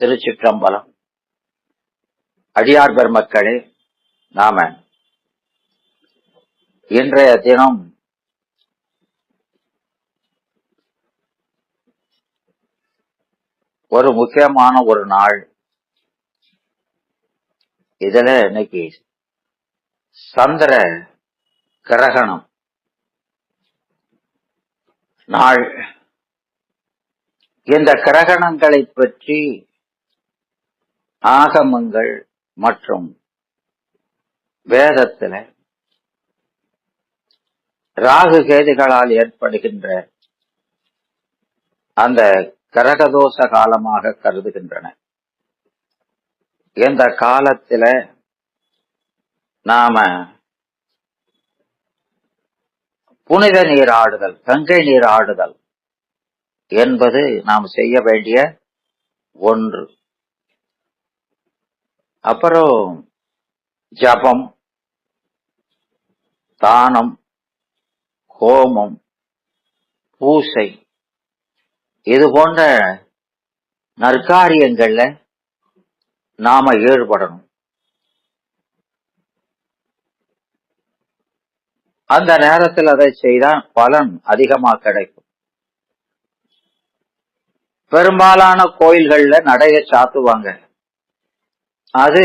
திருச்சிற்றம்பலம். அடியார் பெருமக்களே, நாம இன்றைய தினம் ஒரு முக்கியமான ஒரு நாள். இதுல இன்னைக்கு சந்திர கிரகணம் நாள். இந்த கிரகணங்களை பற்றி ஆகமங்கள் மற்றும் வேதத்தில ராகு கேதுகளால் ஏற்படுகின்ற அந்த கிரகதோஷ காலமாக கருதுகின்றன. இந்த காலத்தில நாம புனித நீராடுதல், கங்கை நீராடுதல் என்பது நாம் செய்ய வேண்டிய ஒன்று. அப்புறம் ஜபம், தானம், ஹோமம், பூசை, இது போன்ற நற்காரியங்கள்ல நாம ஈடுபடணும். அந்த நேரத்தில் அதை செய்தால் பலன் அதிகமா கிடைக்கும். பெரும்பாலான கோயில்கள்ல நடைய சாத்துவாங்க. அது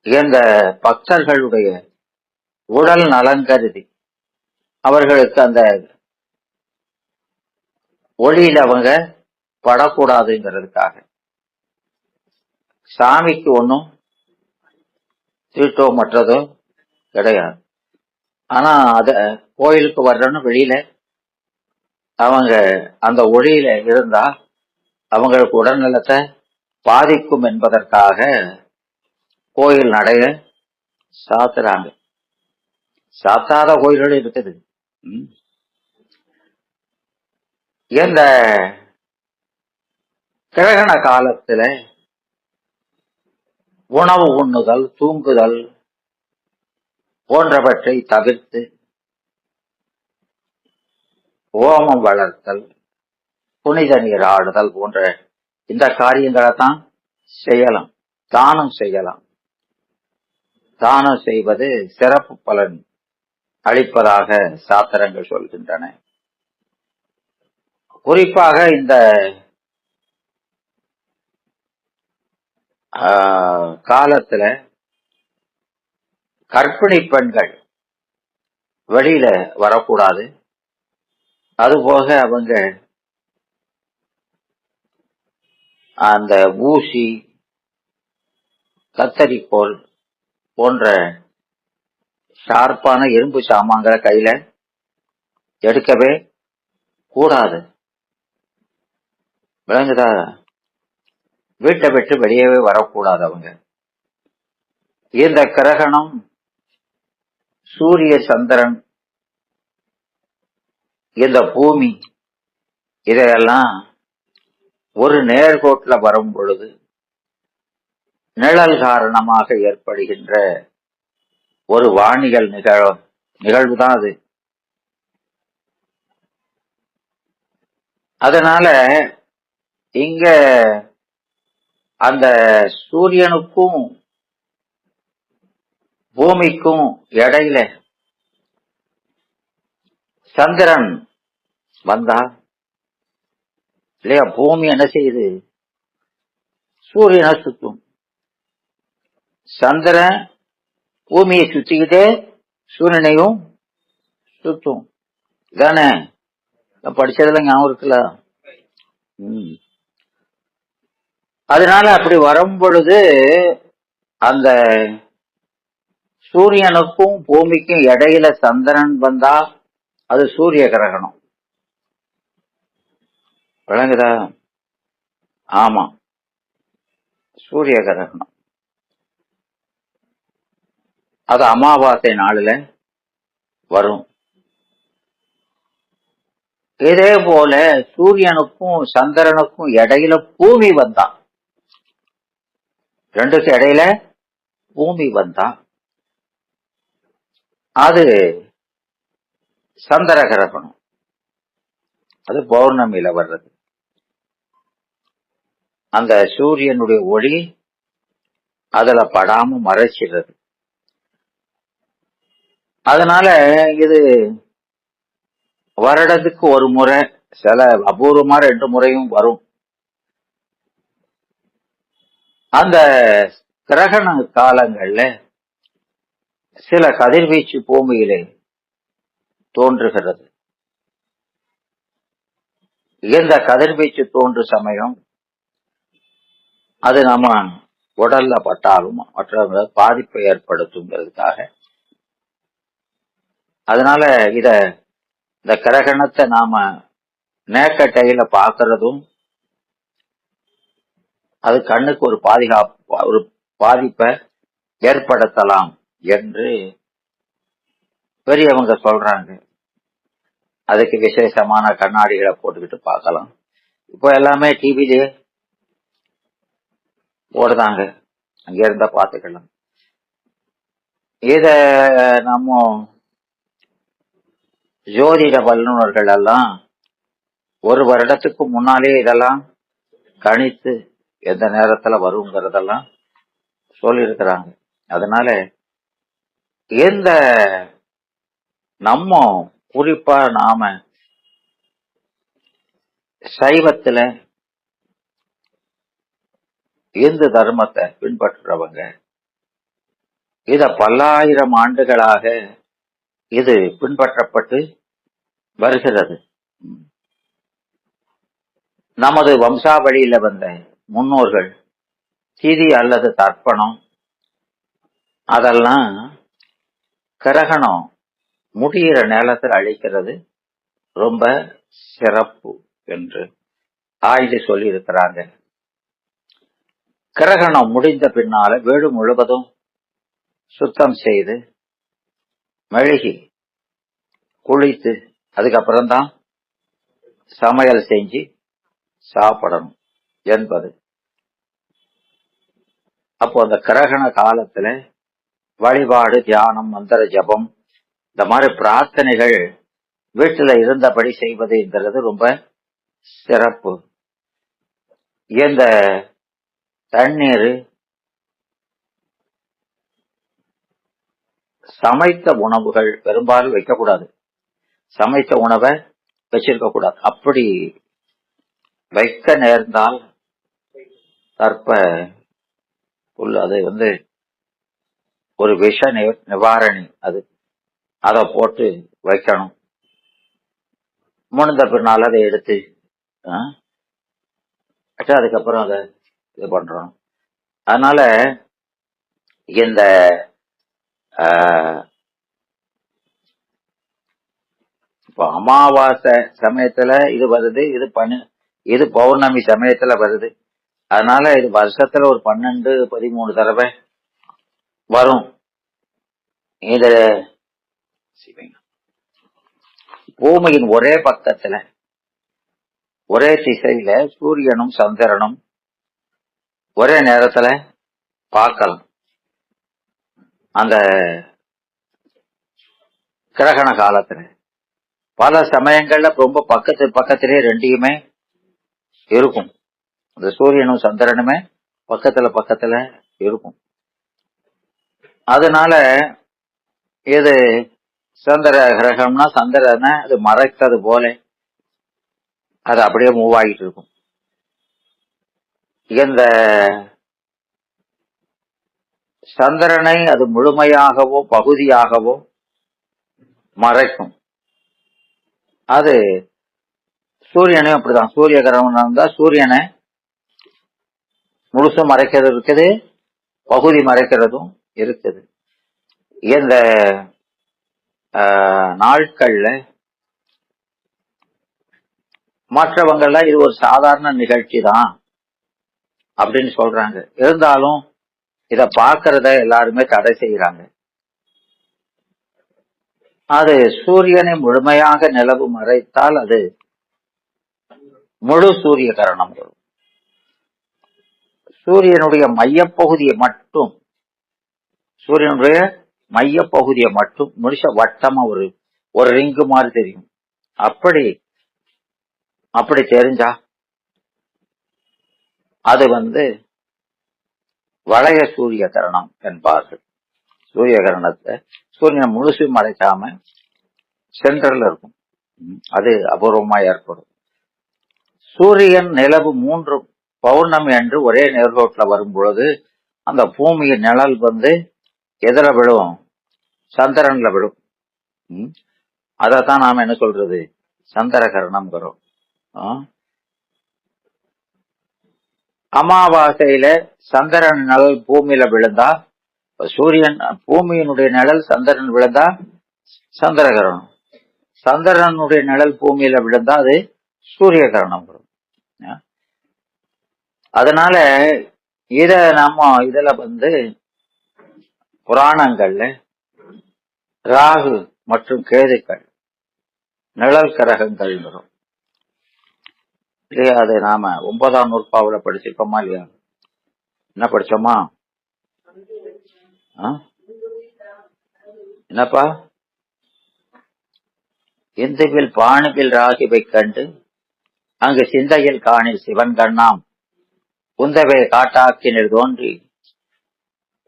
இந்த பக்தர்களுடைய உடல் நலன் கருதி, அவர்களுக்கு அந்த ஒளியில அவங்க படக்கூடாதுங்கிறதுக்காக. சாமிக்கு ஒன்றும் தீட்டோ மற்றதோ கிடையாது. ஆனா அத கோயிலுக்கு வர்றன்னு வெளியில அவங்க அந்த ஒளியில இருந்தா அவங்களுக்கு உடல்நலத்தை பாதிக்கும் என்பதற்காக கோயில் நடைய சாத்துறாங்க. சாத்தாத கோயில்கள் இருக்குது. இந்த கிரகண காலத்துல உணவு உண்ணுதல், தூங்குதல் போன்றவற்றை தவிர்த்து ஓமம் வளர்த்தல், புனித நீராடுதல் போன்ற இந்த காரியங்களை தான் செய்யலாம். தானம் செய்யலாம். தானம் செய்வது சிறப்பு பலன் அளிப்பதாக சாத்திரங்கள் சொல்கின்றன. குறிப்பாக இந்த காலத்துல கர்ப்பிணி பெண்கள் வெளியில வரக்கூடாது. அதுபோக அவங்க அந்த ஊசி, கத்தரிக்கோல் போன்ற ஷார்ப்பான இரும்பு சாமான்களை கையில எடுக்கவே கூடாது. விளங்குதா? வீட்டை விட்டு வெளியவே வரக்கூடாது அவங்க. இந்த கிரகணம் சூரிய, சந்திரன், இந்த பூமி இதையெல்லாம் ஒரு நேர்கோட்டில் வரும் பொழுது நிழல் காரணமாக ஏற்படுகின்ற ஒரு வானியல் நிகழ்வுதான் அது. அதனால இங்க அந்த சூரியனுக்கும் பூமிக்கும் இடையில சந்திரன் வந்தா இல்லையா, பூமி என்ன செய்யுது? சூரியனை சுத்தும். சந்திரன் பூமியை சுத்திக்கிட்டே சூரியனையும் சுத்தும். இதானே படிச்சதுல ஞாபகம் இருக்குல்ல? அதனால அப்படி வரும் பொழுது அந்த சூரியனுக்கும் பூமிக்கும் இடையில சந்திரன் வந்தா அது சூரிய கிரகணம். விளங்குதா? ஆமா, சூரிய கிரகணம். அது அமாவாசை நாளில வரும். இதே போல சூரியனுக்கும் சந்திரனுக்கும் இடையில பூமி வந்தா, ரெண்டுக்கு இடையில பூமி வந்தா அது சந்திர கிரகணம். அது பௌர்ணமியில வர்றது. அந்த சூரியனுடைய ஒளி அதுல படாம மறைச்சிடுறது. அதனால இது வருடத்துக்கு ஒரு முறை, சில அபூர்வமா 2 முறையும் வரும். அந்த கிரகண காலங்கள்ல சில கதிர்வீச்சு பூமியிலே தோன்றுகிறது. இந்த கதிர்வீச்சு தோன்றும் சமயம் அது நம்ம உடல்ல பட்டாலும் மற்றவங்க பாதிப்பை ஏற்படுத்துங்கிறதுக்காக, அதனால இந்த கிரகணத்தை நாம நேக்கட்டையில பாக்குறதும் அது கண்ணுக்கு ஒரு பாதிப்பை ஏற்படுத்தலாம் என்று பெரியவங்க சொல்றாங்க. அதுக்கு விசேஷமான கண்ணாடிகளை போட்டுக்கிட்டு பார்க்கலாம். இப்போ எல்லாமே டிவிலே போடுதாங்க, அங்க இருந்தா பாத்துக்கலாம். இத நம்ம ஜோதிட வல்லுநர்கள் எல்லாம் ஒரு வருடத்துக்கு முன்னாலே இதெல்லாம் கணித்து எந்த நேரத்துல வருங்கிறதெல்லாம் சொல்லியிருக்கிறாங்க. அதனால எந்த நம்ம குறிப்பா நாம சைவத்துல இந்து தர்மத்தை பின்பற்றுறவங்க இத பல்லாயிரம் ஆண்டுகளாக இது பின்பற்றப்பட்டு வருகிறது. நமது வம்சாவளியில வந்த முன்னோர்கள் திதி அல்லது தர்ப்பணம் அதெல்லாம் கிரகணம் முடிகிற நேரத்தில் அழிக்கிறது ரொம்ப சிறப்பு என்று ஆய்ந்து சொல்லி இருக்கிறாங்க. கிரகணம் முடிந்த பின்னால வீடு முழுவதும் சுத்தம் செய்து மெழுகி குளித்து அதுக்கப்புறம்தான் சமையல் செஞ்சு சாப்பிடணும் என்பது. அப்போ அந்த கிரகண காலத்துல வழிபாடு, தியானம், மந்திர ஜபம், இந்த மாதிரி பிரார்த்தனைகள் வீட்டுல இருந்தபடி செய்வதுங்கிறது ரொம்ப சிறப்பு. இந்த தண்ணீர், சமைத்த உணவுகள் பெரும்பாலும் வைக்கக்கூடாது. சமைத்த உணவை வச்சிருக்க கூடாது. அப்படி வைக்க நேர்ந்தால் தற்ப அது ஒரு விஷ நிவாரணி, அதை போட்டு வைக்கணும். முடிந்த பின்னால் அதை எடுத்து அதுக்கப்புறம் அதை இது பண்றோம். அதனால இந்த இப்போ அமாவாசை சமயத்துல இது வருது, இது பௌர்ணமி சமயத்துல வருது. அதனால இது வருஷத்துல ஒரு 12-13 தடவை வரும். இது பூமியின் ஒரே பக்கத்துல ஒரே திசையில சூரியனும் சந்திரனும் ஒரே நேரத்துல பார்க்கலாம். அந்த கிரகண காலத்துல பல சமயங்கள்ல ரொம்ப பக்கத்திலே ரெண்டையுமே இருக்கும். அந்த சூரியனும் சந்திரனுமே பக்கத்துல இருக்கும். அதனால இது சந்திர கிரகம்னா சந்திரனை அது மறைத்தது போல அது அப்படியே மூவ் ஆகிட்டு இருக்கும். இந்த சந்திரனை அது முழுமையாகவோ பகுதியாகவோ மறைக்கும். அது சூரியனையும் அப்படிதான். சூரிய கிரகணம் இருந்தா சூரியனை முழுசும் மறைக்கிறது இருக்குது, பகுதி மறைக்கிறதும் இருக்குது. இந்த நாட்கள்ல மற்றவங்கள இது ஒரு சாதாரண நிகழ்ச்சி தான் அப்படின்னு சொல்றாங்க. இருந்தாலும் இத பார்க்கறத எல்லாருமே தடை செய்யறாங்க. அது சூரியனை முழுமையாக நிலவு மறைத்தால் அது முழு சூரிய கிரகணம் வரும். சூரியனுடைய மையப்பகுதியை மட்டும் முழுச வட்டமா ஒரு ரிங்கு மாதிரி தெரியும். அப்படி தெரிஞ்சா அது வளைய சூரிய கரணம் என்பார்கள். சூரிய கரணத்தை சூரியனை முழுசு மறைக்காம சென்டர்ல இருக்கும். அது அபூர்வமா ஏற்படும். சூரியன் நிலவு 3 பௌர்ணமி அன்று ஒரே நேர்கோட்டில் வரும் பொழுது அந்த பூமியின் நிழல் எதுல விழும்? சந்திரன்ல விழும். அதத்தான் நாம என்ன சொல்றது? சந்திரகரணம்ங்கிறோம். அமாவாசையில சந்திரன் நிழல் பூமியில விழுந்தா, சூரியன் பூமியினுடைய நிழல் சந்திரன் விழுந்தா சந்திரகரணம். சந்திரனுடைய நிழல் பூமியில விழுந்தா அது சூரிய கரணம். அதனால இத நம்ம இதுல புராணங்கள்ல ராகு மற்றும் கேதுக்கள் நிழல் கிரகங்கள் வரும் இல்லையா? அது நாம 9ஆம் நூற்பாவுல படிச்சிருக்கோமா இல்லையா? என்ன படிச்சோமா? என்னப்பா? இந்துவில் பாணுவில் ராகிவை கண்டு அங்கு சிந்தையில் காணில் சிவன் கண்ணாம் உந்தவை காட்டாக்கினில் தோன்றி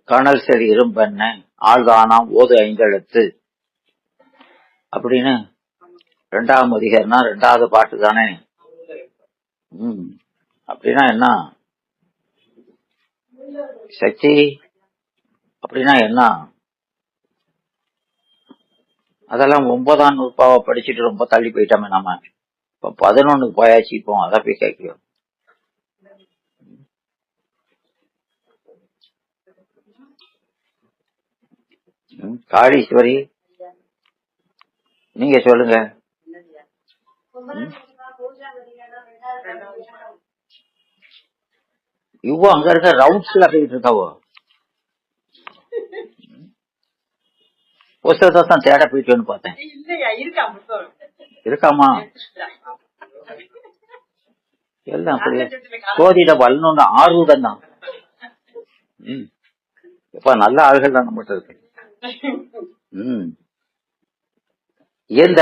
கணல் சரி இரும்பென்ன ஆழ்தானாம் ஓது 5 எழுத்து அப்படின்னு 2ஆம் அதிகாரம்னா 2வது பாட்டு தானே. அப்படின்னா என்ன சக்தி? அப்படின்னா என்ன? அதெல்லாம் 9ஆம் நூற்பாவை படிச்சுட்டு ரொம்ப தள்ளி போயிட்டோமே நாம. இப்ப 11க்கு போயாச்சு. இப்போ அதை போய் கேட்கிறோம். காளீஸ்வரி, நீங்க சொல்லுங்க. இவ்வளோ அங்க இருக்க ரவுண்ட்ஸ்ல போயிட்டு இருக்காவோ? புஸ்தகத்தை தான் தேட போயிட்டோன்னு பார்த்தேன். இருக்காமா? எல்லாம் அப்படி சோதிட வல்லணும்னு ஆர்வம் தான். இப்ப நல்ல ஆள்கள் தான் நம்மகிட்ட இருக்கு. இந்த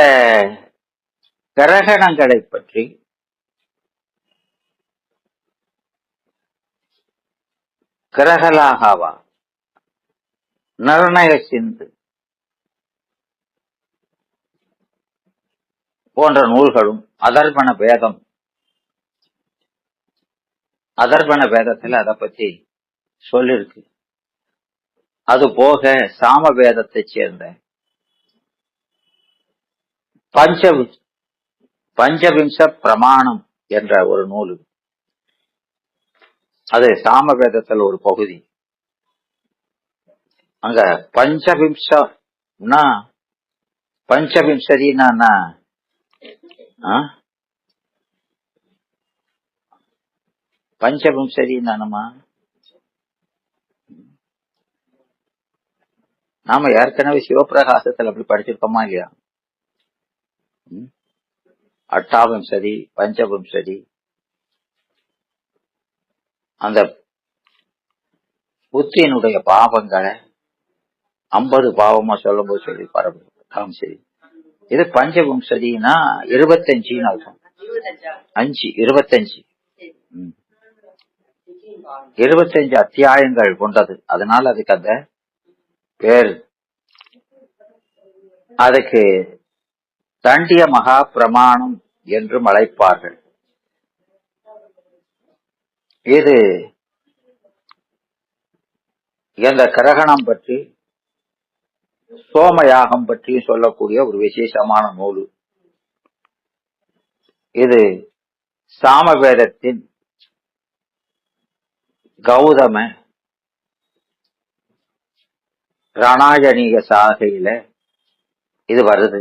கிரகணங்களை பற்றி கிரகலாகவா, நிர்ணய சிந்து போன்ற நூல்களும் அதர்வண வேதம், அதர்வண வேதத்துல அதை பத்தி சொல்லிருக்கு. அது போக சாம வேதத்தை சேர்ந்த பஞ்சவிம்ச பிரமாணம் என்ற ஒரு நூல், அது சாம வேதத்தில் ஒரு பகுதி. அங்க பஞ்சவிம்சம்னா பஞ்சவிம்சதினா பஞ்சவிம்சதினா நாம ஏற்கனவே சிவபிரகாசத்துல அப்படி படிச்சிருக்கோமா இல்லையா? அட்டாவிம்சதி, பஞ்சவிம்சதி, அந்த புத்தியினுடைய பாவங்களை 50 பாவமா சொல்லும் போது சொல்லி பரவாயில்ல. சரி, இது பஞ்சவிம்சதினா 25 அர்த்தம். 25 அத்தியாயங்கள் கொண்டது. அதனால அதுக்கு அந்த பேர். அதுக்கு தண்டிய மகா பிரமாணம் என்றும் அழைப்பார்கள். இது இந்த கிரகணம் பற்றி, சோமயாகம் பற்றியும் சொல்லக்கூடிய ஒரு விசேஷமான நூல். இது சாமவேதத்தின் கௌதம ரணாயணிக சாகையில இது வருது.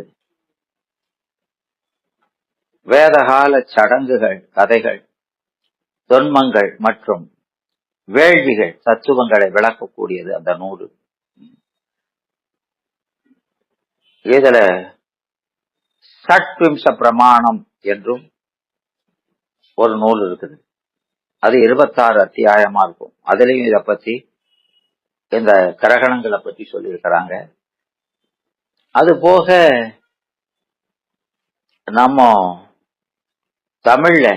வேதகால சடங்குகள், கதைகள், தொன்மங்கள் மற்றும் வேள்விகள், தத்துவங்களை விளக்கக்கூடியது அந்த நூல். இதுல ஷட்விம்ச பிரமாணம் என்றும் ஒரு நூல் இருக்குது. அது 26 அத்தியாயமா இருக்கும். அதுலயும் இத பத்தி, இந்த கிரகணங்களை பத்தி சொல்லியிருக்கிறாங்க. அது போக நம்ம தமிழ்ல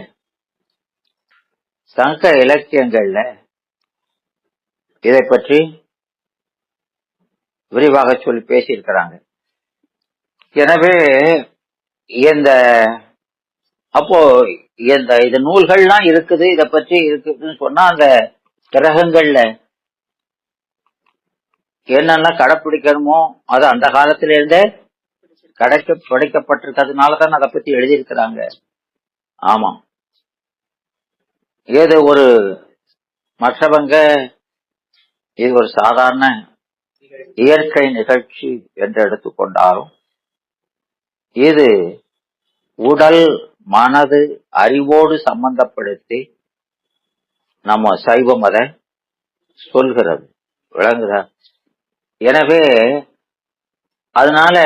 சங்க இலக்கியங்கள்ல இதை பற்றி விரிவாக சொல்லி பேசியிருக்கிறாங்க. எனவே இந்த அப்போ இந்த நூல்கள்லாம் இருக்குது, இத பற்றி இருக்குதுன்னு சொன்னா அந்த கிரகங்கள்ல என்னெல்லாம் கடைப்பிடிக்கணுமோ அது அந்த காலத்தில இருந்தே படைக்கப்பட்டிருக்கிறதுனாலதான் அதை பத்தி எழுதியிருக்கிறாங்க. ஆமா, ஏதோ ஒரு மற்றவங்க இது ஒரு சாதாரண இயற்கை நிகழ்ச்சி என்று எடுத்துக்கொண்டாலும் இது உடல் மனது அறிவோடு சம்பந்தப்படுத்தி நம்ம சைவம் அதை சொல்கிறது, விளங்குதா? எனவே அதனால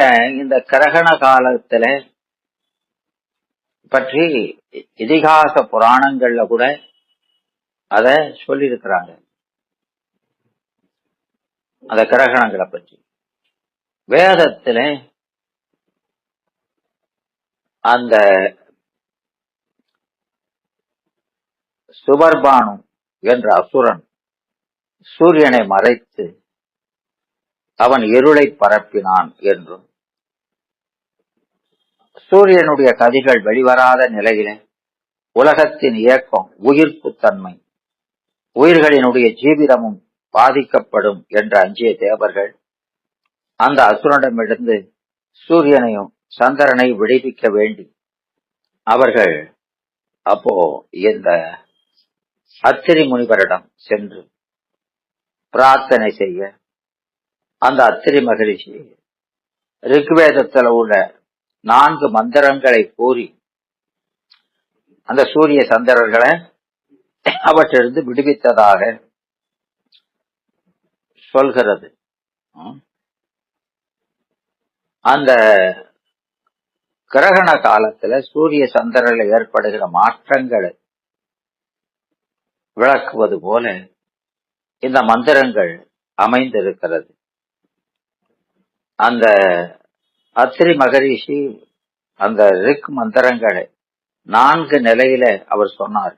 இந்த கிரகண காலத்துல பற்றி இதிகாச புராணங்கள்ல கூட அத சொல்லியிருக்கிறாங்க. அந்த கிரகணங்களை பற்றி வேதத்துல அந்த சுபர்பானு என்ற அசுரன் சூரியனை மறைத்து அவன் இருளை பரப்பினான் என்றும், சூரியனுடைய கதிர்கள் வெளிவராத நிலையில உலகத்தின் இயக்கம் உயிர்ப்பு தன்மை உயிர்களினுடைய ஜீவிதமும் பாதிக்கப்படும் என்று அஞ்சிய தேவர்கள் அந்த அசுரனிடமிருந்து சூரியனையும் சந்திரனை விடுவிக்க வேண்டி அவர்கள் அப்போ இந்த அத்திரி முனிவரிடம் சென்று பிரார்த்தனை செய்ய, அந்த அத்திரி மகரிஷி ரிக்வேதத்தில் உள்ள 4 மந்திரங்களை கூறி அந்த சூரிய சந்திரர்களை அவற்றிலிருந்து விடுவித்ததாக சொல்கிறது. அந்த கிரகண காலத்துல சூரிய சந்திரனில் ஏற்படுகிற மாற்றங்களை விளக்குவது போல இந்த மந்திரங்கள் அமைந்திருக்கிறது. அந்த அத்திரி மகரிஷி அந்த ரிக் மந்திரங்களை 4 நிலையில அவர் சொன்னார்.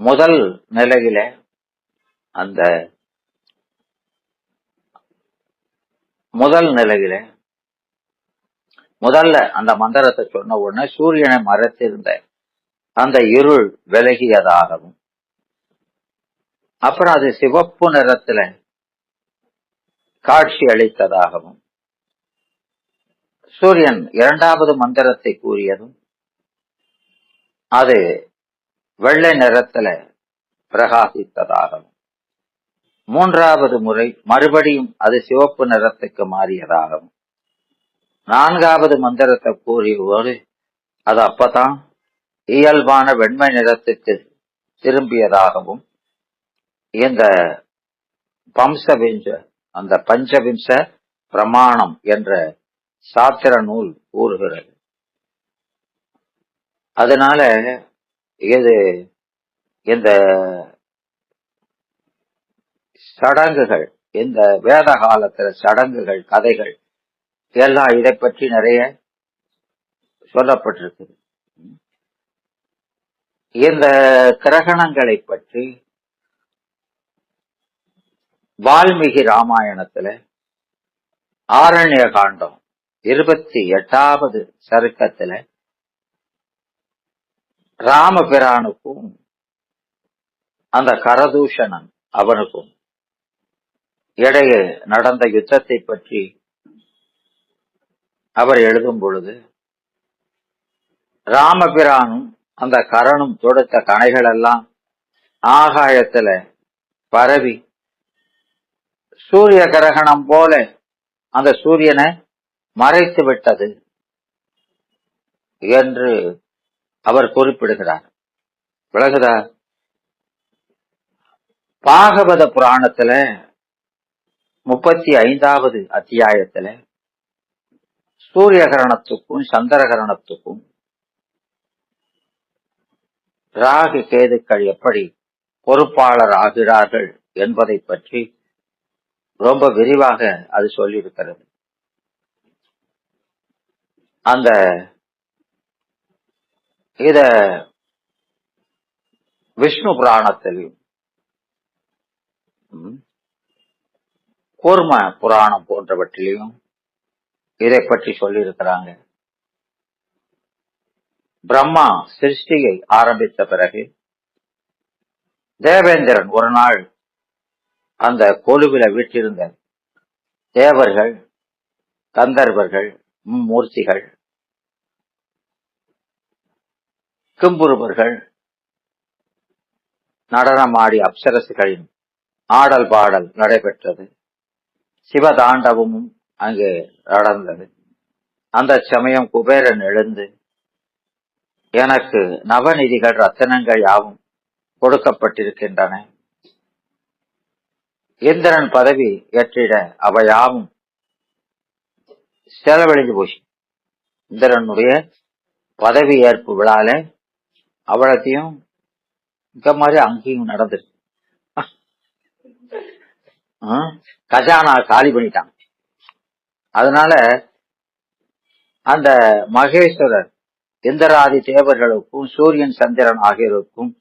முதல் நிலையில அந்த முதல்ல அந்த மந்திரத்தை சொன்ன உடனே சூரியனை மறைத்திருந்த அந்த இருள் விலகியதாகவும், அப்புறம் அது சிவப்பு நிறத்துல காட்சி அளித்ததாகவும், சூரியன் 2வது மந்திரத்தை கூறியதும் அது வெள்ளை நிறத்துல பிரகாசித்ததாகவும், 3வது முறை மறுபடியும் அது சிவப்பு நிறத்துக்கு மாறியதாகவும், 4வது மந்திரத்தை கூறியபோது அது அப்பதான் இயல்பான வெண்மை நிறத்துக்கு திரும்பியதாகவும் இந்த அந்த பஞ்சவிம்ச பிரமாணம் என்ற சாத்திர நூல் கூறுகிறது. அதனால இது இந்த சடங்குகள், இந்த வேத காலத்துல சடங்குகள் கதைகள் எல்லாம் இதை பற்றி நிறைய சொல்லப்பட்டிருக்கு. இந்த கிரகணங்களை பற்றி வால்மீகி ராமாயணத்துல ஆரண்ய காண்டம் 28வது சருக்கத்துல ராமபிரானுக்கும் அந்த கரதூஷணன் அவனுக்கும் இடையே நடந்த யுத்தத்தை பற்றி அவர் எழுதும் பொழுது, ராமபிரானும் அந்த கரனும் தொடுத்த கணைகள் எல்லாம் ஆகாயத்துல பரவி சூரிய கிரகணம் போல அந்த சூரியனை மறைத்து விட்டது என்று அவர் குறிப்பிடுகிறார். விளங்குதா? பாகவத புராணத்துல 35வது அத்தியாயத்துல சூரிய கிரணத்துக்கும் சந்திர கிரணத்துக்கும் ராகு கேதுக்கள் எப்படி பொறுப்பாளர் ஆகிறார்கள் என்பதை பற்றி ரொம்ப விரிவாக அது சொல்லியிருக்கிறது. இத விஷ்ணு புராணத்திலையும் ம், கூர்ம புராணம் போன்றவற்றிலையும் இதை பற்றி சொல்லியிருக்கிறாங்க. பிரம்மா சிருஷ்டியை ஆரம்பித்த பிறகு தேவேந்திரன் ஒரு நாள் அந்த கொலுவில வீற்றிருந்த தேவர்கள், கந்தர்வர்கள், மூர்த்திகள், கிம்புருவர்கள், நடனமாடி அப்சரசுகளின் ஆடல் பாடல் நடைபெற்றது. சிவதாண்டவமும் அங்கே நடந்தது. அந்த சமயம் குபேரன் எழுந்து, எனக்கு நவநிதிகள் ரத்தனங்கள் யாவும் கொடுக்கப்பட்டிருக்கின்றன, இந்திரன் பதவி ஏற்றிட அவையாவும் செலவழிஞ்சு போச்சு. இந்திரனுடைய பதவி ஏற்பு விழால அவ்வளத்தையும் இந்த மாதிரி அங்கேயும் நடந்துருக்கு. கஜானா காலி பண்ணிட்டாங்க. அதனால அந்த மகேஸ்வரர் இந்திராதி தேவர்களுக்கும் சூரியன் சந்திரன் ஆகியோருக்கும்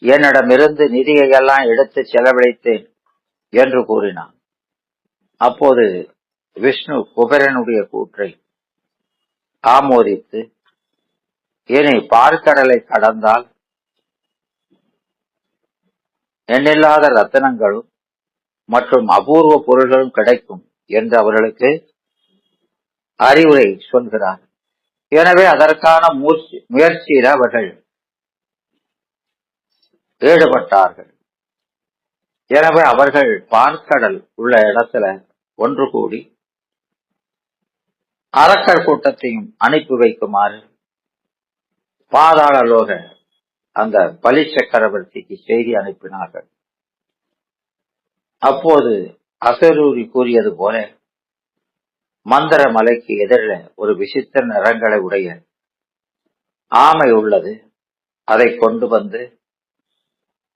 என்னிடமிருந்து நிதியை எல்லாம் எடுத்து செலவழித்தேன் என்று கூறினான். அப்போது விஷ்ணு குபேரனுடைய கூற்றை ஆமோதித்து, இனி பார்க்கடலை கடந்தால் எண்ணில்லாத ரத்தனங்களும் மற்றும் அபூர்வ பொருள்களும் கிடைக்கும் என்று அவர்களுக்கு அறிவுரை சொல்கிறார். எனவே அதற்கான முயற்சியில் அவர்கள் ஈடுபட்டார்கள். எனவே அவர்கள் பார்க்கடல் உள்ள இடத்துல ஒன்று கூடி அரக்கர் கூட்டத்தையும் அனுப்பி வைக்குமாறு பாதாள லோக அந்த பலி சக்கரவர்த்திக்கு செய்தி அனுப்பினார்கள். அப்போது அசரூரி கூறியது போல மந்திர மலைக்கு எதிரில் ஒரு விசித்திர நிறங்களை உடைய ஆமை உள்ளது. அதை கொண்டு வந்து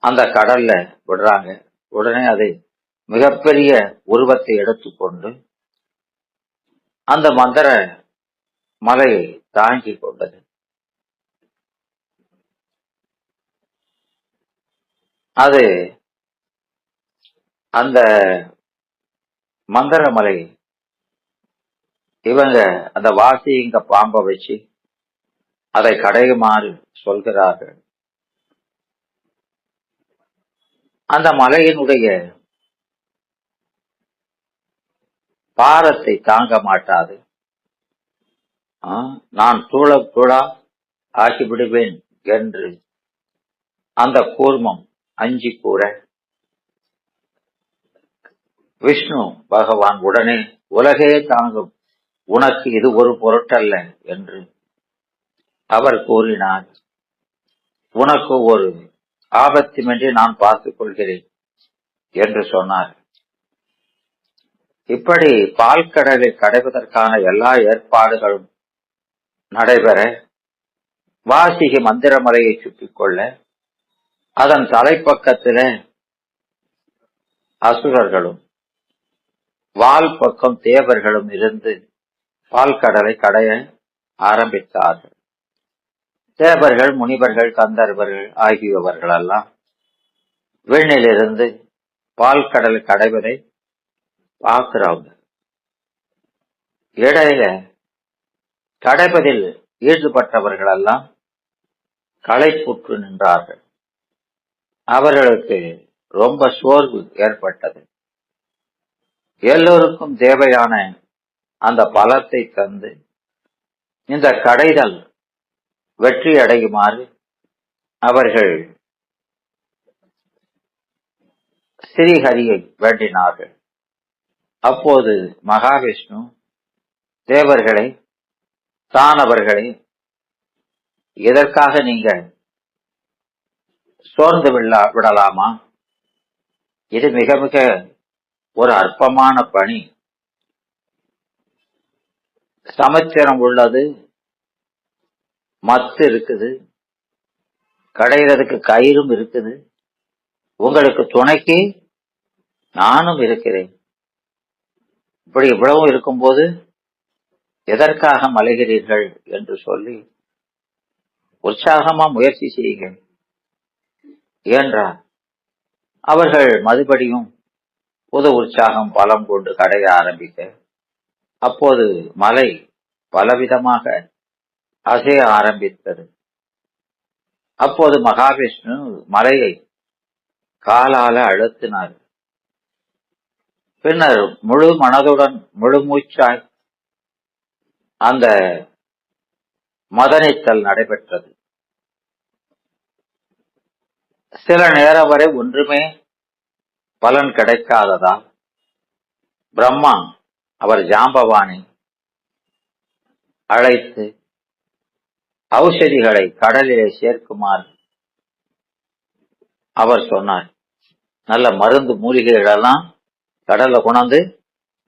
அந்த கடல்ல விடுறாங்க. உடனே அது மிகப்பெரிய உருவத்தை எடுத்துக்கொண்டு அந்த மந்திர மலையை தாங்கி கொண்டது. அது அந்த மந்திர மலை இவங்க அந்த வாசிங்க பாம்பை வச்சு அதை கடையுமாறு சொல்கிறார்கள். அந்த மலையினுடைய பாரத்தை தாங்க மாட்டாது. நான் தூளா ஆகிவிடுவேன் என்று அந்த கூர்மம் அஞ்சி கூற விஷ்ணு பகவான் உடனே உலகே தாங்கும், உனக்கு இது ஒரு பொருட்டல்ல என்று அவர் கூறினார். உனக்கு ஒரு ஆபத்துமின்றி நான் பார்த்துக் கொள்கிறேன் என்று சொன்னார். இப்படி பால்கடலை கடைவதற்கான எல்லா ஏற்பாடுகளும் நடைபெற வாசிகை மந்திரமலையை சுற்றிக் கொள்ள அதன் தலைப்பக்கத்தில அசுரர்களும் வால் பக்கம் தேவர்களும் இருந்து பால்கடலை கடைய ஆரம்பித்தார்கள். தேவர்கள், முனிவர்கள், கந்தர்வர்கள் ஆகியவர்கள் எல்லாம் விண்ணிலிருந்து பால்கடலை கடைவதை பார்க்கிறாங்க. இடையில கடைவதில் ஈடுபட்டவர்கள் எல்லாம் களைப்புற்று நின்றார்கள். அவர்களுக்கு ரொம்ப சோர்வு ஏற்பட்டது. எல்லோருக்கும் தேவையான அந்த பலத்தை தந்து இந்த கடைதல் வெற்றி அடையுமாறு அவர்கள் ஸ்ரீஹரியை வேண்டினார்கள். அப்போது மகாவிஷ்ணு தேவர்களை, தானவர்களை, இதற்காக நீங்க சோர்ந்து விடலாமா? இது மிக மிக ஒரு அற்பமான பணி. சமுத்திரம் உள்ளது, மத்து இருக்குது, கடைகிறதுக்கு கயிறும் இருக்குது, உங்களுக்கு துணைக்கு நானும் இருக்கிறேன். இப்படி இவ்வளவும் இருக்கும்போது எதற்காக மலைகிறீர்கள் என்று சொல்லி உற்சாகமா முயற்சி செய்யுங்கள். என்றார். அவர்கள் மறுபடியும் புது உற்சாகம் பலம் கொண்டு கடைய ஆரம்பிக்க, அப்போது மலை பலவிதமாக அசைய ஆரம்பித்தது. அப்போது மகாவிஷ்ணு மலையை காலால அழுத்தினார். பின்னர் முழு மனதுடன் முழு மூச்சாய் அந்த மதனித்தல் நடைபெற்றது. சில நேரம் வரை ஒன்றுமே பலன் கிடைக்காததால் பிரம்மா அவர் ஜாம்பவானை அழைத்து ஔஷதிகளை கடலிலே சேர்க்குமாறு அவர் சொன்னார். நல்ல மருந்து மூலிகைகளெல்லாம் கடல்ல கொண்டாந்து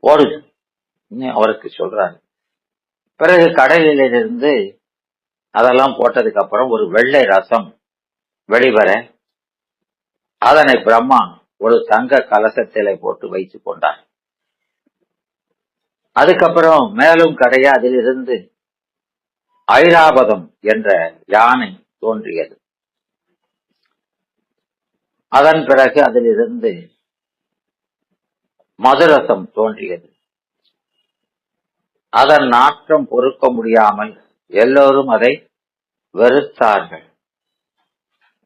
போடுது அவருக்கு சொல்றாரு. பிறகு கடலிலிருந்து அதெல்லாம் போட்டதுக்கு அப்புறம் ஒரு வெள்ளை ரசம் வெளிவர அதனை பிரம்மா ஒரு தங்க கலசத்திலே போட்டு வைத்துக் கொண்டார். அதுக்கப்புறம் மேலும் கடைய அதிலிருந்து ஐராவதம் என்ற யானை தோன்றியது. அதன் பிறகு அதிலிருந்து மதுரசம் தோன்றியது. அதன் நாற்றம் பொறுக்க முடியாமல் எல்லோரும் அதை வெறுத்தார்கள்.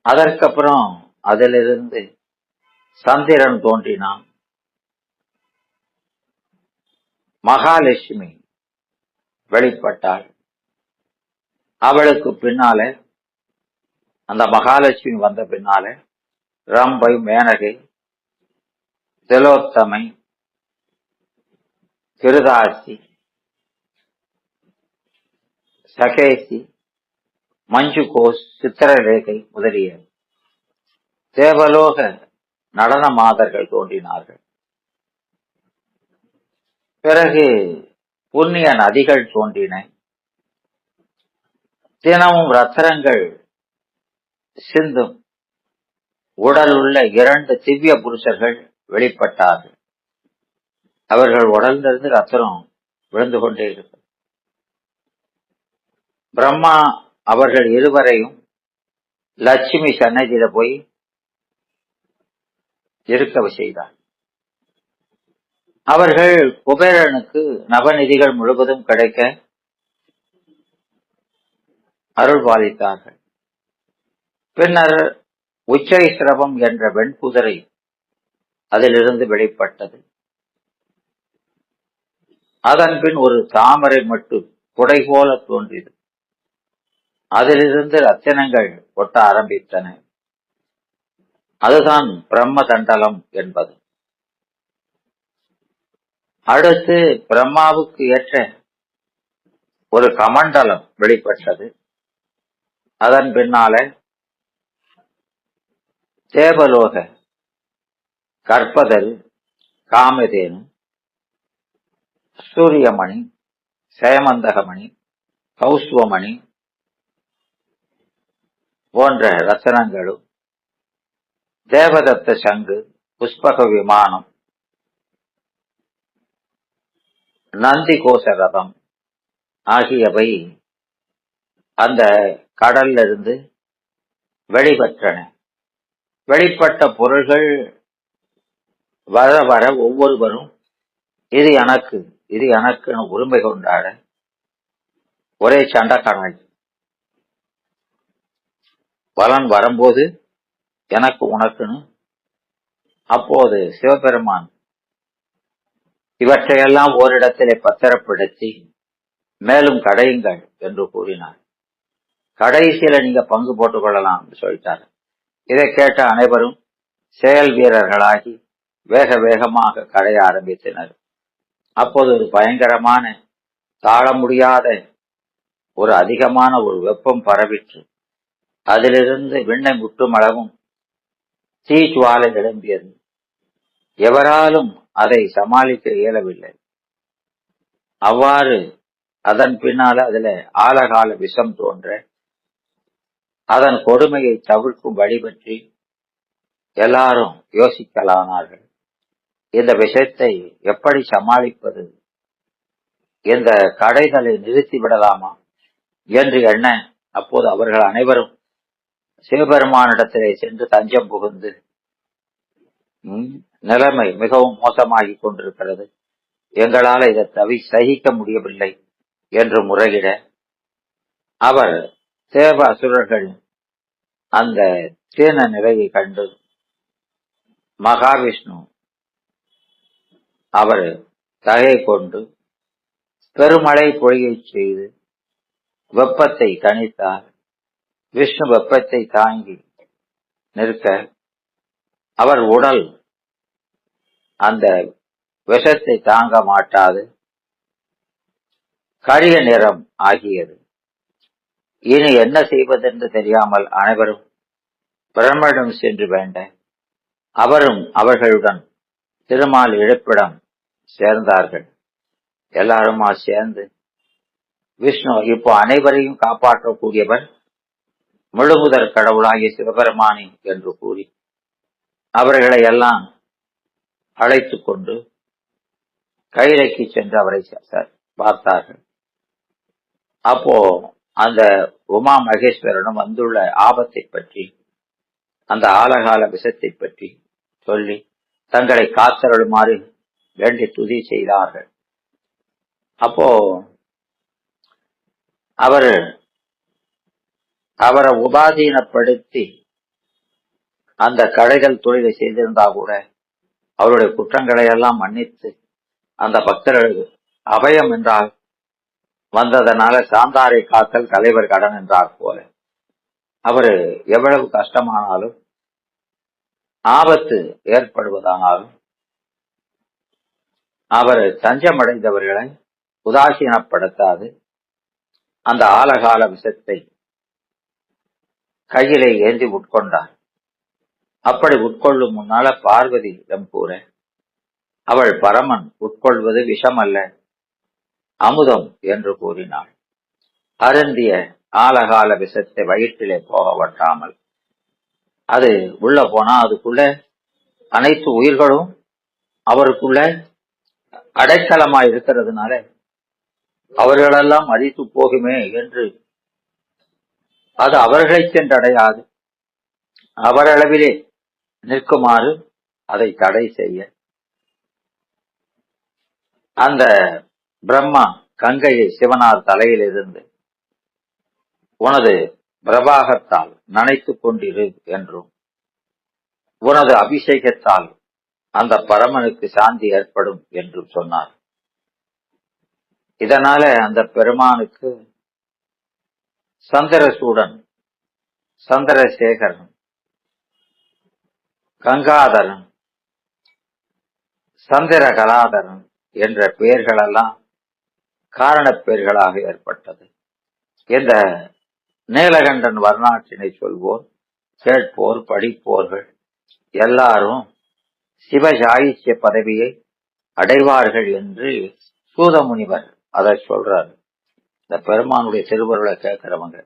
அதற்கப்புறம் அதிலிருந்து சந்திரன் தோன்றினான். மகாலட்சுமி வெளிப்பட்டாள். அவளுக்கு பின்னாலே, அந்த மகாலட்சுமி வந்த பின்னாலே ரம்பை, மேனகை, திலோத்தமை, கிருதாசி, சகேசி, மஞ்சுகோஷ், சித்திரரேகை முதலிய தேவலோக நடன மாதர்கள் தோன்றினார்கள். பிறகு புண்ணிய நதிகள் தோன்றின. தினமும் ரத்தனங்கள் சிந்தும் உடல் உள்ள 2 திவ்ய புருஷர்கள் வெளிப்பட்டார்கள். அவர்கள் உடலிருந்து ரத்தனம் விழுந்து கொண்டே இருக்கும். பிரம்மா அவர்கள் இருவரையும் லட்சுமி சன்னதியில போய் இருக்க செய்தார். அவர்கள் குபேரனுக்கு நவநிதிகள் முழுவதும் கிடைக்க அருள் பாலித்தார்கள். பின்னர் உச்சை சிரவம் என்ற வெண்குதிரை அதிலிருந்து வெளிப்பட்டது. அதன் பின் ஒரு தாமரை மட்டு குடை போல தோன்றியது. அதிலிருந்து ரத்தினங்கள் கொட்ட ஆரம்பித்தன. அதுதான் பிரம்ம தண்டலம் என்பது. அடுத்து பிரம்மாவுக்கு ஏற்ற ஒரு கமண்டலம் வெளிப்பட்டது. அதன் பின்னாலே தேவலோக கற்பதல், காமதேனு, சூரியமணி, சேமந்தகமணி, கௌஸ்வமணி போன்ற ரத்தனங்களும், தேவதத்த சங்கு, புஷ்பக விமானம், நந்தி கோஷ ரதம் ஆகியவை அந்த கடல்ல இருந்து வெளிப்பட்டன. வெளிப்பட்ட பொருள்கள் வர வர ஒவ்வொருவரும் இது எனக்கு, இது எனக்குன்னு உரிமை கொண்டாட ஒரே சண்டைக்காரன். பலன் வரும்போது எனக்கு உனக்குன்னு. அப்போது சிவபெருமான் இவற்றையெல்லாம் ஓரிடத்திலே பத்திரப்படுத்தி மேலும் கடையுங்கள் என்று கூறினார். கடைசியில நீங்க பங்கு போட்டுக் கொள்ளலாம் சொல்லிட்டார். இதை கேட்ட அனைவரும் செயல் வீரர்களாகி வேக வேகமாக கடைய ஆரம்பித்தனர். அப்போது ஒரு பயங்கரமான, தாழ முடியாத ஒரு அதிகமான ஒரு வெப்பம் பரவிற்று. அதிலிருந்து விண்ணை முட்டும் அளவும் தீஜுவாலை எழும்பியது. எவராலும் அதை சமாளிக்க இயலவில்லை. அவ்வாறு அதன் பின்னால அதுல ஆழகால விஷம் தோன்ற அதன் கொடுமையை தவிர்க்கும் வழி பற்றி எல்லாரும் யோசிக்கலானார்கள். இந்த விஷயத்தை எப்படி சமாளிப்பது, இந்த கடைகளை நிறுத்தி விடலாமா என்று எண்ண, அப்போது அவர்கள் அனைவரும் சிவபெருமானிடத்திலே சென்று தஞ்சம் புகுந்து நிலைமை மிகவும் மோசமாகி கொண்டிருக்கிறது, எங்களால் இதை சகிக்க முடியவில்லை என்று முறையிட, அவர் தேவ அசுரர்கள் அந்த தீன நிலையை கண்டு மகாவிஷ்ணு அவர் தகை கொண்டு பெருமழை பொழியை செய்து வெப்பத்தை தணித்தார். விஷ்ணு வெப்பத்தை தாங்கி நிற்க அவர் உடல் அந்த விஷத்தை தாங்க மாட்டாது கரிய நிறம் ஆகியது. இனி என்ன செய்வதென்று தெரியாமல் அனைவரும் பிரம்மனிடம் சென்று வேண்ட, அவரும் அவர்களுடன் திருமால் இழப்பிடம் சேர்ந்தார்கள். எல்லாருமா சேர்ந்து விஷ்ணு இப்போ அனைவரையும் காப்பாற்றக்கூடியவர் முழுமுதற் கடவுளாகிய சிவபெருமானி என்று கூறி அவர்களை எல்லாம் அழைத்து கொண்டு கைலைக்கு சென்று அவரை பார்த்தார்கள். அப்போ அந்த உமா மகேஸ்வரனும் வந்துள்ள ஆபத்தை பற்றி, அந்த ஆலகால விஷத்தை பற்றி சொல்லி தங்களை காத்தருளுமாறு வேண்டி துதி செய்தார்கள். அப்போ அவரை உபாதீனப்படுத்தி அந்த கடைகள் தொழிலை செய்திருந்தா கூட அவருடைய குற்றங்களை எல்லாம் மன்னித்து அந்த பக்தர்களுக்கு அபயம் என்றால் வந்ததனால சாந்தாரை காத்தல் தலைவர் கடன் என்றார் போல அவரு எவ்வளவு கஷ்டமானாலும் ஆபத்து ஏற்படுவதானாலும் அவர் தஞ்சமடைந்தவர்களை உதாசீனப்படுத்தாது அந்த ஆலகால விஷத்தை கையிலே ஏந்தி உட்கொண்டார். அப்படி உட்கொள்ளும் முன்னால பார்வதியிடம் கூற, அவள் பரமன் உட்கொள்வது விஷம் அல்ல அமுதம் என்று கூறினாள். அருந்திய ஆலகால விஷத்தை வயிற்றிலே போக வட்டாமல் அது உள்ள போனா அதுக்குள்ள அனைத்து உயிர்களும் அவருக்குள்ள அடைக்கலமாய் இருக்கிறதுனால அவர்களெல்லாம் அழித்து போகுமே என்று அது அவர்களை சென்றடையாது, அவரளவிலே நிற்குமாறு அதை தடை செய்ய அந்த பிரம்மா கங்கையை சிவனார் தலையில் இருந்து உனது பிரபாகத்தால் நனைத்துக் கொண்டிரு என்றும் உனது அபிஷேகத்தால் அந்த பரமனுக்கு சாந்தி ஏற்படும் என்றும் சொன்னார். இதனால அந்த பெருமானுக்கு சந்திரசூடன், சந்திரசேகரன், கங்காதரன், சந்திரகலாதரன் என்ற பெயர்களெல்லாம் காரணப் பெயர்களாக ஏற்பட்டது. இந்த நீலகண்டன் வரலாற்றினை சொல்வோர், கேட்போர், படிப்போர்கள் எல்லாரும் சிவசாகித்ய பதவியை அடைவார்கள் என்று சூதமுனிவர் அதை சொல்றாரு. இந்த பெருமானுடைய திருவருளை கேட்கிறவங்க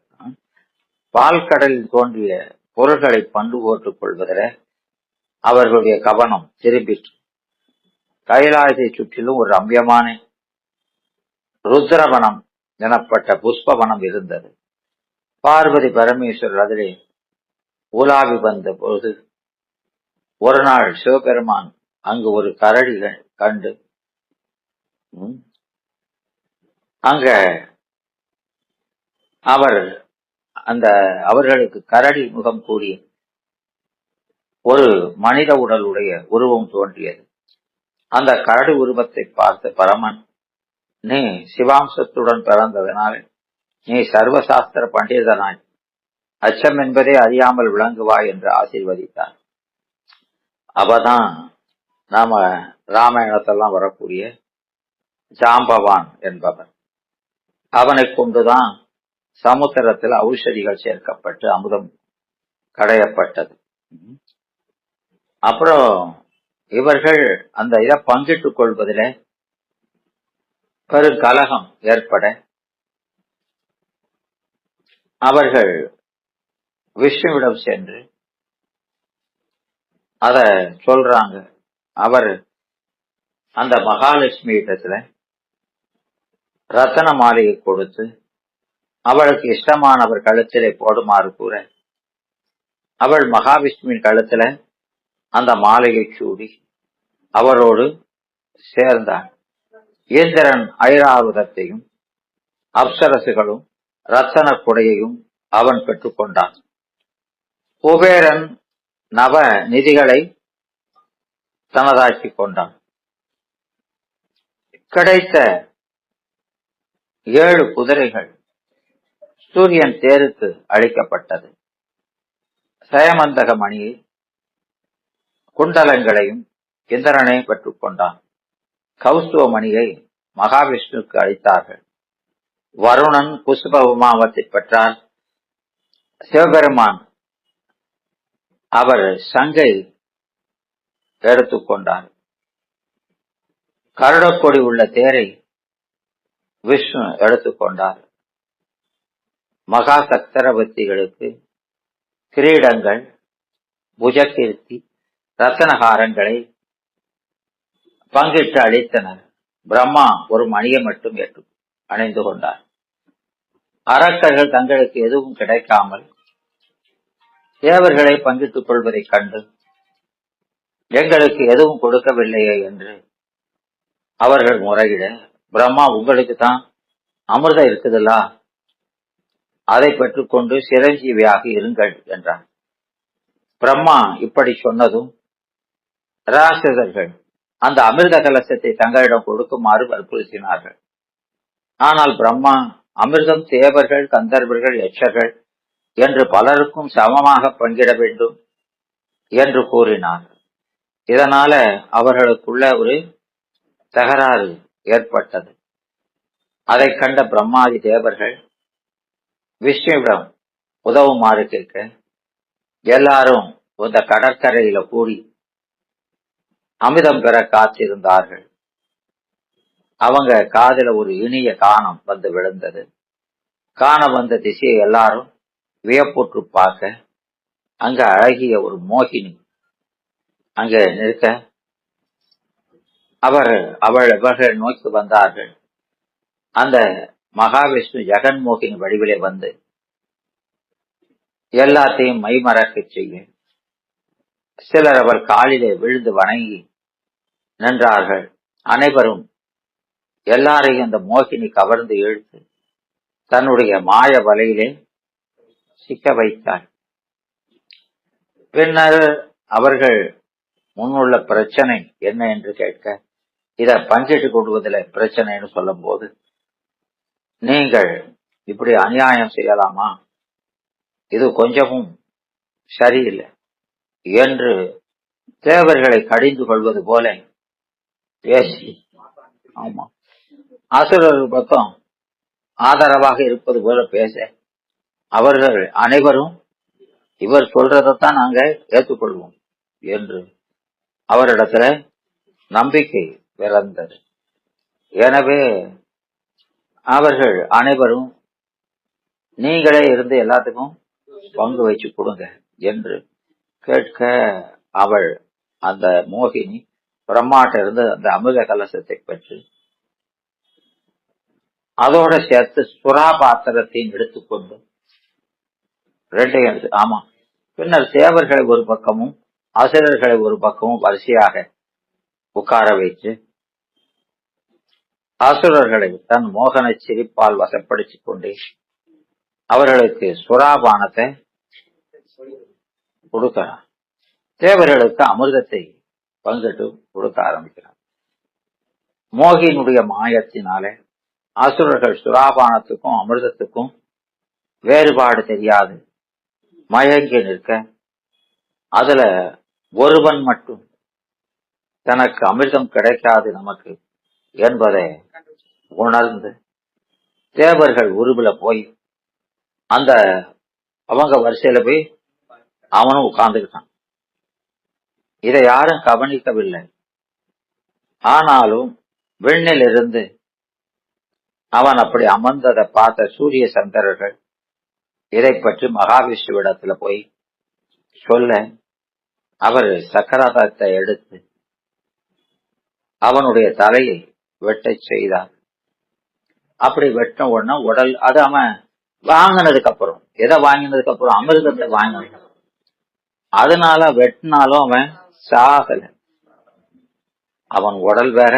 பால்கடலில் தோன்றிய பொருள்களை பண்டு போட்டுக் கொள்வதில் அவர்களுடைய கவனம் திரும்பிற்று. கைலாயத்தை சுற்றிலும் ஒரு ரம்யமான ருத்ரவனம் எனப்பட்ட புஷ்பவனம் இருந்தது. பார்வதி பரமேஸ்வரர் அதிலே உலாவி வந்த பொழுது ஒரு நாள் சிவபெருமான் அங்கு ஒரு கரடி கண்டு அங்க அவர்களுக்கு கரடி முகம் கூடிய ஒரு மனித உடலுடைய உருவம் தோன்றியது. அந்த கரடி உருவத்தை பார்த்த பரமன், நீ சிவாம்சத்துடன் பிறந்ததனால் நீ சர்வசாஸ்திர பண்டிதனாய் அச்சம் என்பதே அறியாமல் விளங்குவாய் என்று ஆசீர்வதித்தார். அவதான் நாம ராமாயணத்தெல்லாம் வரக்கூடிய ஜாம்பவான் என்பவர். அவனை கொண்டுதான் சமுத்திரத்தில் ஔஷதிகள் சேர்க்கப்பட்டு அமுதம் கடையப்பட்டது. அப்புறம் இவர்கள் அந்த இதை பங்கிட்டுக் கொள்வதில் பெருங்கலகம் ஏற்பட அவர்கள் விஷ்ணுவிடம் சென்று அத சொல்றாங்க. அவர் அந்த மகாலட்சுமி இடத்துல ரத்தன மாலையை கொடுத்து அவளுக்கு இஷ்டமானவர் கழுத்திலே போடுமாறு கூற அவள் மகாவிஷ்ணுவின் கழுத்துல அந்த மாலையை சூடி அவரோடு சேர்ந்தாள். இந்திரன் ஐராவதத்தையும் அப்சரசுகளும் ரத்தன குடையையும் அவன் பெற்றுக்கொண்டான். குபேரன் நவ நிதிகளை தனதாக்கிக் கொண்டான். கிடைத்த 7 குதிரைகள் சூரியன் தேருக்கு அளிக்கப்பட்டது. சயமந்தக மணியை குண்டலங்களையும் இந்திரனை பெற்றுக்கொண்டான். கௌஸ்துவ மணியை மகாவிஷ்ணுக்கு அளித்தார்கள். வருணன் புஷ்ப உமாவத்தை பெற்றார். சிவபெருமான் அவர் சங்கை எடுத்துக்கொண்டார். கருடக்கொடி உள்ள தேரை விஷ்ணு எடுத்துக்கொண்டார். மகா சக்கரவர்த்திகளுக்கு கிரீடங்கள், புஜகீர்த்தி, ரத்தனகாரங்களை பங்கிட்டு அளித்தனர். பிரம்மா ஒரு மணியை மட்டும் ஏற்று அணிந்து கொண்டார். அரக்கர்கள் தங்களுக்கு எதுவும் கிடைக்காமல் தேவர்களை பங்கிட்டுக் கொள்வதைக் கண்டு எங்களுக்கு எதுவும் கொடுக்கவில்லையே என்று அவர்கள் முறையிட, பிரம்மா உங்களுக்கு தான் அமிர்தம் இருக்குதுல்ல, அதை பெற்றுக்கொண்டு சிரஞ்சீவியாக இருங்கள் என்றார். பிரம்மா இப்படி சொன்னதும் ராட்சசர்கள் அந்த அமிர்த கலசத்தை தங்களிடம் கொடுக்குமாறு வற்புறுத்தினார்கள். ஆனால் பிரம்மா அமிர்தம் தேவர்கள், கந்தர்வர்கள், யட்சர்கள் என்று பலருக்கும் சமமாக பங்கிட வேண்டும் என்று கூறினார். இதனால அவர்களுக்குள்ள ஒரு தகராறு ஏற்பட்டது. அதை கண்ட பிரம்மாதி தேவர்கள் விஷ்ணுவிடம் உதவுமாறு கேட்க, எல்லாரும் இந்த கடற்கரையில கூடி அமிர்தம் பெற காத்திருந்தார்கள். அவங்க காதில ஒரு இனிய கானம் வந்து விழுந்தது. காணம் வந்த திசையை எல்லாரும் வியப்புற்று பார்க்க, அங்க அழகிய ஒரு மோகினி அங்க நிற்க அவர்கள் நோக்கி வந்தார்கள். அந்த மகாவிஷ்ணு ஜெகன்மோகினி வடிவிலே வந்து எல்லாத்தையும் மைமறக்க செய்ய, சிலர் அவர் காலிலே விழுந்து வணங்கி நின்றார்கள். அனைவரும் எல்லாரையும் அந்த மோகினி கவர்ந்து இழுத்து தன்னுடைய மாய வலையிலே சிக்க வைத்தார். பின்னர் அவர்கள் முன்னுள்ள பிரச்சனை என்ன என்று கேட்க, இத பங்கிட்டு கொடுவதில் பிரச்சனைன்னு சொல்லும் போது, நீங்கள் இப்படி அநியாயம் செய்யலாமா, இது கொஞ்சமும் சரியில்லை என்று தேவர்களை கடிந்து கொள்வது போல பேசி, ஆமா அசுரர்கள் பக்கம் ஆதரவாக இருப்பது போல பேச, அவர்கள் அனைவரும் இவர் சொல்றதைத்தான் நாங்க ஏற்றுக்கொள்வோம் என்று அவரிடத்துல நம்பிக்கை பிறந்தது. எனவே அவர்கள் அனைவரும் நீங்களே இருந்து எல்லாத்துக்கும் பங்கு வச்சு கொடுங்க என்று கேட்க, அவள் அந்த மோகினி பிரம்மாட்ட இருந்து அந்த அமிர்த கலசத்தை பெற்று அதோட சேர்த்து சுறா பாத்திரத்தையும் எடுத்துக்கொண்டு ரெண்டையும் ஆமா பின்னர் தேவர்களை ஒரு பக்கமும் அசுரர்களை ஒரு பக்கமும் வரிசையாக உட்கார வைத்து அசுரர்களை தன் மோகன சிரிப்பால் வசப்படுத்திக் கொண்டே அவர்களுக்கு சுறாபானத்தை கொடுக்கிறார். தேவர்களுக்கு அமிர்தத்தை பங்கிட்டு கொடுக்க ஆரம்பிக்கிறார். மோகியினுடைய மாயத்தினாலே அசுரர்கள் சுறாபானத்துக்கும் அமிர்தத்துக்கும் வேறுபாடு தெரியாது மயங்கி நிற்க, அதுல ஒருவன் மட்டும் தனக்கு அமிர்தம் கிடைக்காது நமக்கு என்பதை உணர்ந்து தேவர்கள் உருவில போய் அந்த அவங்க வரிசையில போய் அவனும் உட்கார்ந்துக்கிட்டான். இதை யாரும் கவனிக்கவில்லை. ஆனாலும் விண்ணில் இருந்து அவன் அப்படி அமர்ந்ததை பார்த்த சூரிய சந்திரர்கள் இதை பற்றி மகாவிஷ்ணுவிடத்துல போய் சொல்ல, அவர் சக்கராதத்தை எடுத்து அவனுடைய தலையை வெட்டச் செய்தார். அப்படி வெட்ட உடனே உடல் அது அவன் வாங்கினதுக்கு அப்புறம், எதை வாங்கினதுக்கு அப்புறம், அமிர்தத்தை வாங்கின அதனால வெட்டினாலும் அவன் சாகல. அவன் உடல் வேற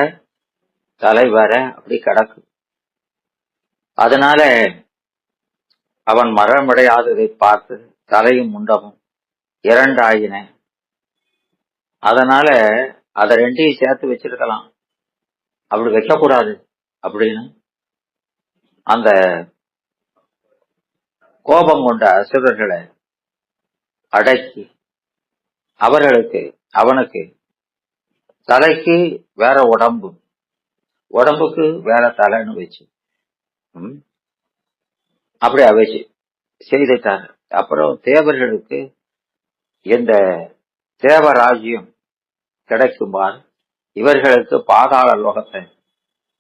தலை வேற அப்படி கிடக்கு. அதனால அவன் மரணமடையாததை பார்த்து தலையும் முண்டமும் இரண்டாயின. அதனால அதை ரெண்டையும் சேர்த்து வச்சிருக்கலாம், அப்படி வைக்கக்கூடாது அப்படின்னு அந்த கோபம் கொண்ட அசுரர்களை அடக்கி அவனுக்கு தலைக்கு வேற உடம்பு, உடம்புக்கு வேற தலைன்னு வச்சு அப்படி வச்சு செய்துட்டாரு. அப்புறம் தேவர்களுக்கு இந்த தேவராஜ்யம் கிடைக்குமாறு இவர்களுக்கு பாதாள லோகத்தை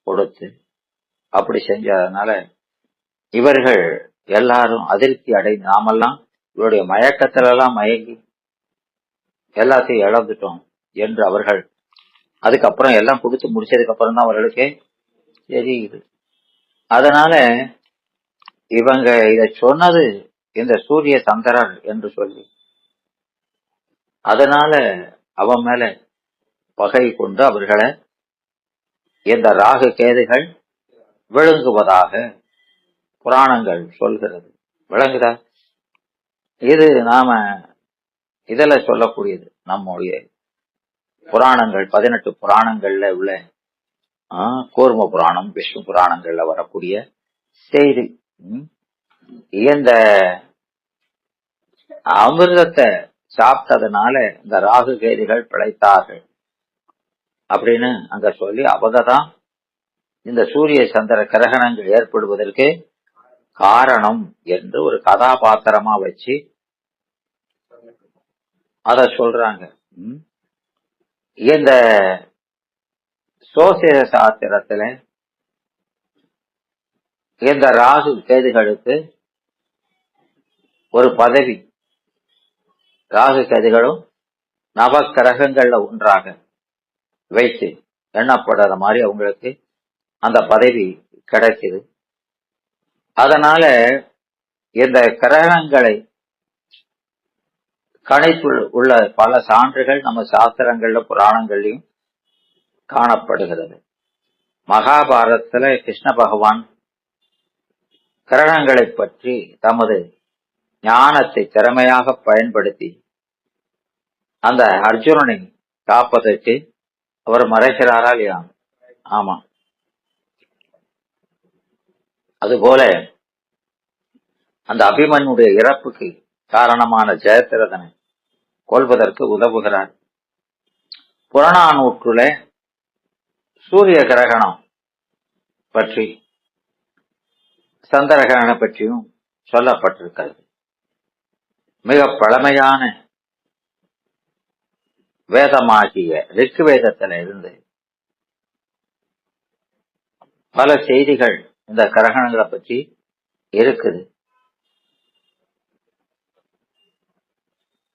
கொடுத்து அப்படி செஞ்சதுனால இவர்கள் எல்லாரும் அதிருப்தி அடைந்து, நாமெல்லாம் இவருடைய மயக்கத்துல எல்லாம் மயங்கி எல்லாத்தையும் இழந்துட்டோம் என்று அவர்கள் அதுக்கப்புறம் எல்லாம் கொடுத்து முடிச்சதுக்கு அப்புறம் தான் அவர்களுக்கே தெரியுது. அதனால இவங்க இத சொன்னது இந்த சூரிய சந்திரர் என்று சொல்லி, அதனால அவன் மேல பகை கொண்டு அவர்களை இந்த ராகு கேதுகள் விழுங்குவதாக புராணங்கள் சொல்கிறது. விளங்குதா? இது நாம இதுல சொல்லக்கூடியது. நம்முடைய புராணங்கள் 18 புராணங்கள்ல உள்ள கூர்ம புராணம், விஷ்ணு புராணங்கள்ல வரக்கூடிய செய்தி. இந்த அமிர்தத்தை சாப்பிட்டதுனால இந்த ராகு கேதுகள் பிழைத்தார்கள் அப்படின்னு அங்க சொல்லி, அவங்கதான் இந்த சூரிய சந்திர கிரகணங்கள் ஏற்படுவதற்கு காரணம் என்று ஒரு கதாபாத்திரமா வச்சு அத சொல்றாங்க. இந்த சோசிய சாஸ்திரத்துல இந்த ராகு கேதுகளுக்கு ஒரு பதவி, ராகு கேதுகளும் நவ கிரகங்கள்ல ஒன்றாக வைத்து எண்ணப்படுற மாதிரி அவங்களுக்கு அந்த பதவி கிடைக்குது. அதனால இந்த கிரகங்களை கணிப்பு உள்ள பல சான்றுகள் நம்ம சாஸ்திரங்கள்ல புராணங்கள்லயும் காணப்படுகிறது. மகாபாரதத்துல கிருஷ்ண பகவான் கிரகங்களை பற்றி தமது ஞானத்தை திறமையாக பயன்படுத்தி அந்த அர்ஜுனனை காப்பதற்கு அவர் மறைக்கிறாரா இல்லையா? ஆமா. அதுபோல அந்த அபிமன்யுடைய இறப்புக்கு காரணமான ஜெயத்ரதனை கொல்வதற்கு உதவுகிறார். புறநானூற்றுல சூரிய கிரகணம் பற்றி சந்திர கிரகணம் பற்றியும் சொல்லப்பட்டிருக்கிறது. மிக பழமையான வேதமாகிய ரிக்கு வேதத்தில இருந்து பல செய்திகள் இந்த கிரகணங்களை பற்றி இருக்குது.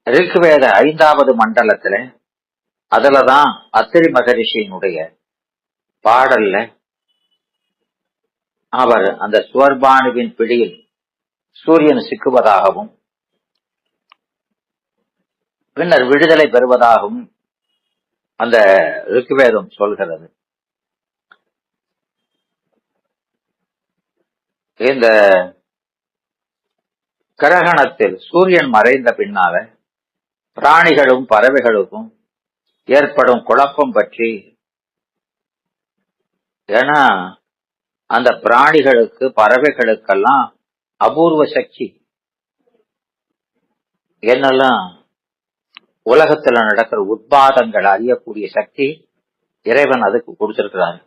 ரிக்வேத 5வது மண்டலத்துல அதுலதான் அத்திரி மகரிஷியினுடைய பாடல்ல அவர் அந்த சுவர்பானுவின் பிடியில் சூரியன் சிக்குவதாகவும் பின்னர் விடுதலை பெறுவதாகவும் அந்த ரிக்வேதம் சொல்கிறது. இந்த கிரகணத்தில் சூரியன் மறைந்த பின்னால பிராணிகளும் பறவைகளுக்கும் ஏற்படும் குழப்பம் பற்றி, ஏன்னா அந்த பிராணிகளுக்கு பறவைகளுக்கெல்லாம் அபூர்வ சக்தி, என்னெல்லாம் உலகத்துல நடக்கிற உத்பாதங்கள் அறியக்கூடிய சக்தி இறைவன் அதுக்கு கொடுத்திருக்கிறார்.